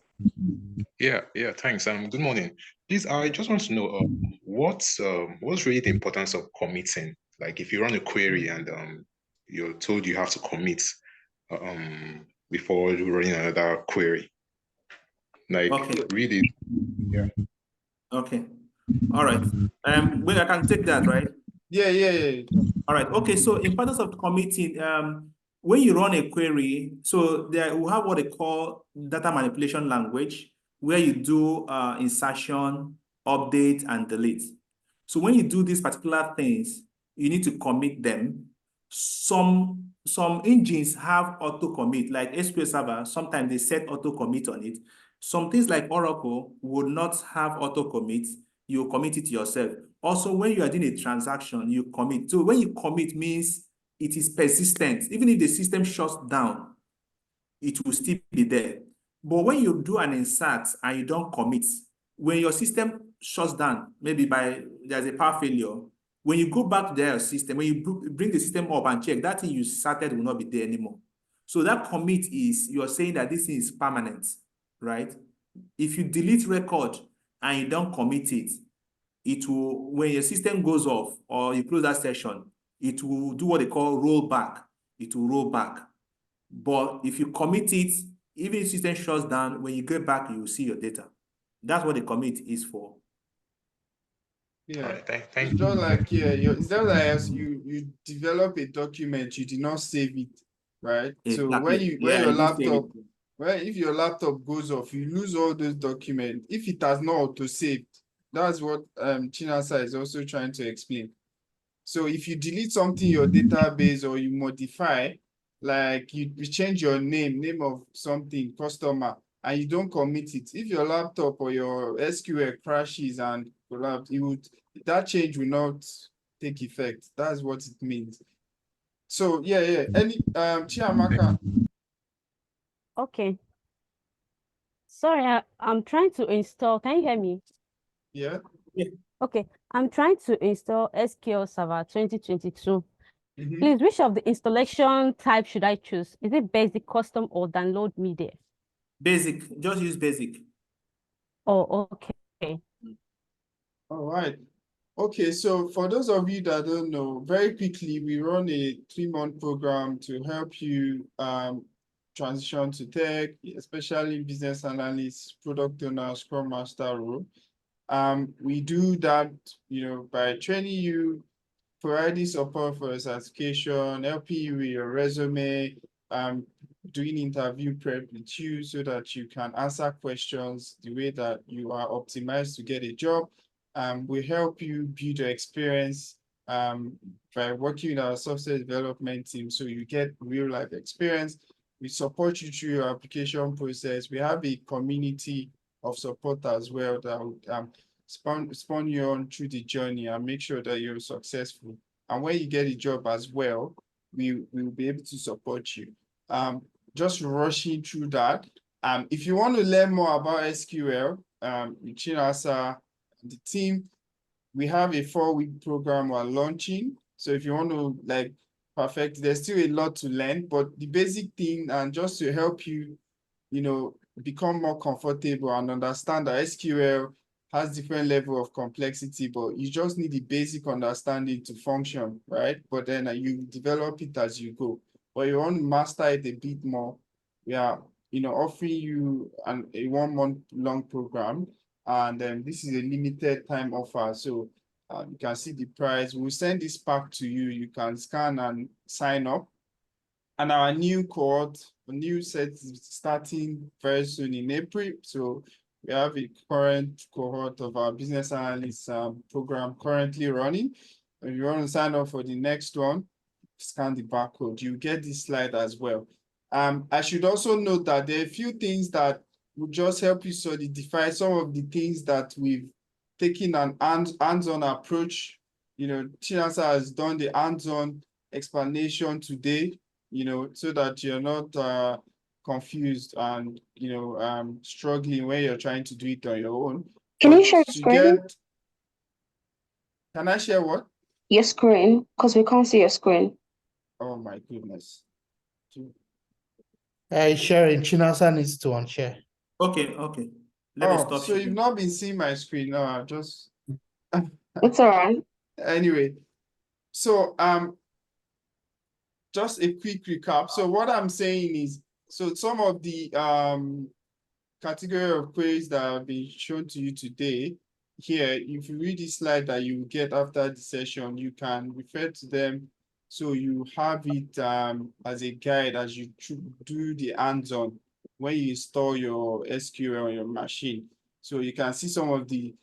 Yeah, thanks. Good morning. Please, I just want to know what's really the importance of committing? Like if you run a query and you're told you have to commit before running another query. Like really, yeah. Okay. All right. Well, I can take that, right? Yeah. All right. Okay. So importance of committing, when you run a query, so there we have what they call data manipulation language, where you do insertion, update, and delete. So when you do these particular things, you need to commit them. Some engines have auto commit, like SQL Server. Sometimes they set auto commit on it. Some things like Oracle would not have auto commit. You commit it yourself. Also, when you are doing a transaction, you commit. So when you commit means it is persistent. Even if the system shuts down, it will still be there. But when you do an insert and you don't commit, when your system shuts down, maybe there's a power failure, when you go back to their system, when you bring the system up and check, that thing you started will not be there anymore. So that commit is, you're saying that this thing is permanent, right? If you delete record and you don't commit it, it will, when your system goes off or you close that session, it will do what they call rollback. It will roll back. But if you commit it, even if the system shuts down, when you get back, you will see your data. That's what the commit is for. Yeah. Right, thank It's you. just like, it's just like as you develop a document, you did not save it, right? So when Exactly. when your you didn't save it. laptop, if your laptop goes off, you lose all those documents. If it has not auto-saved, that's what Chinasa is also trying to explain. So if you delete something in your database or you modify, like you change your name of something, customer, and you don't commit it, if your laptop or your SQL crashes and collapse, that change will not take effect. That's what it means. So yeah. Any Chiamaka. Okay. Sorry, I'm trying to install. Can you hear me? Yeah. Okay. I'm trying to install SQL Server 2022. Mhm. Please, which of the installation type should I choose? Is it basic, custom, or download media? Basic. Just use basic. Oh, okay. All right. Okay, so for those of you that don't know, very quickly, we run a 3-month program to help you transition to tech, especially business analysts, product owner, scrum master role. We do that, by training you, providing support for your certification, helping you with your resume, doing interview prep with you so that you can answer questions the way that you are optimized to get a job. We help you build your experience by working with our software development team so you get real life experience. We support you through your application process. We have a community of support as well that will spawn you on through the journey and make sure that you're successful. And when you get a job as well, we will be able to support you. Just rushing through that. If you want to learn more about SQL, with Chinasa, the team, we have a 4-week program we're launching. So if you want to like perfect, there's still a lot to learn, but the basic thing, and just to help you, become more comfortable and understand that SQL has different level of complexity, but you just need the basic understanding to function, right? But then you develop it as you go. But you want to master it a bit more, we are, offering you a 1-month long program, and this is a limited time offer. So you can see the price. We'll send this pack to you. You can scan and sign up. And our new cohort, a new set is starting very soon in April. So we have a current cohort of our business analyst program currently running. If you want to sign up for the next one, scan the barcode. You get this slide as well. I should also note that there are a few things that will just help you solidify some of the things that we've taken an hands-on approach. Chinasa has done the hands-on explanation today, so that you're not confused and struggling when you're trying to do it on your own. Can But you share your screen? Can I share what? Your screen, because we can't see your screen. Oh my goodness. Sharing, Chinasa needs to unshare. Okay. Let me stop So you've sharing. not been seeing my screen. No, just It's all right. anyway. So just a quick recap. So what I'm saying is, so some of the category of queries that have been shown to you today, here, if you read this slide that you get after the session, you can refer to them. So you have it as a guide as you do the hands-on when you install your SQL on your machine. So you can see some of the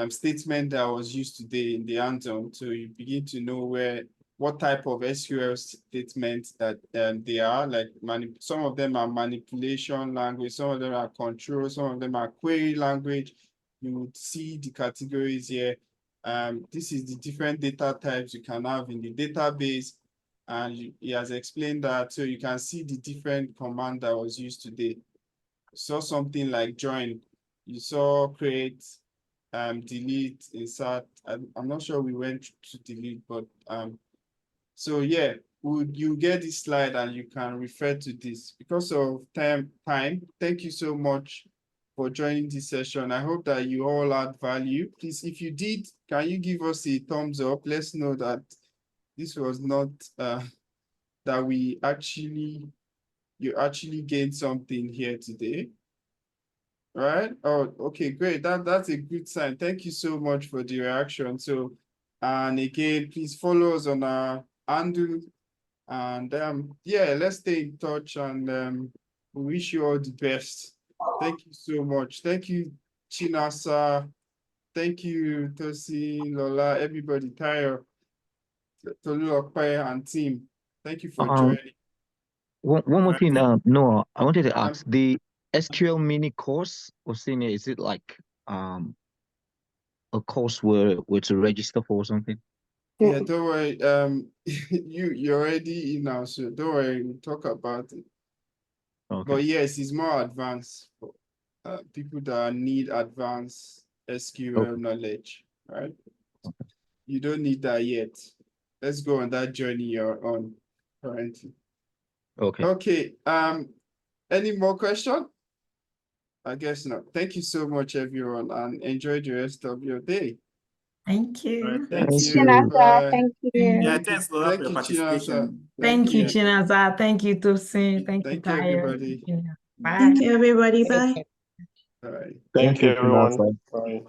statement that was used today in the hands-on. So you begin to know what type of SQL statements that they are, like some of them are manipulation language, some of them are control, some of them are query language. You would see the categories here. This is the different data types you can have in the database, and he has explained that, so you can see the different command that was used today. You saw something like join, you saw create, delete, insert. I'm not sure we went to delete, but so yeah, you get this slide and you can refer to this. Because of time, thank you so much for joining this session. I hope that you all had value. Please, if you did, can you give us a thumbs up? Let's know that this was not that you actually gained something here today. All right. Oh, okay, great. That's a good sign. Thank you so much for the reaction. So, and again, please follow us on our handle, and yeah, let's stay in touch, and we wish you all the best. Thank you so much. Thank you, Chinasa. Thank you, Tosi, Lola, everybody, Tayo, Tolulope, and team. Thank you for joining. One more thing, Noah, I wanted to ask, the SQL mini course was in here, is it like a course where to register for or something? Yeah, don't worry. You're already in now, so don't worry, we'll talk about it. Okay. But yes, it's more advanced for people that need advanced SQL knowledge, right? You don't need that yet. Let's go on that journey you're on currently. Okay. Okay. Any more question? I guess not. Thank you so much, everyone, and enjoy the rest of your day. Thank you. Right, Thank Thanks, you. Chinasa. Bye. Thank you. Yeah, thanks, Lola, for Thank your you, Chinasa. participation. Thank you, you. Chinaza. Thank you, Tosin. Thank you, Thank you, Tayo. everybody. Bye. Thank you, everybody. Bye. Bye. Thank you, everyone. Chinasa. Bye.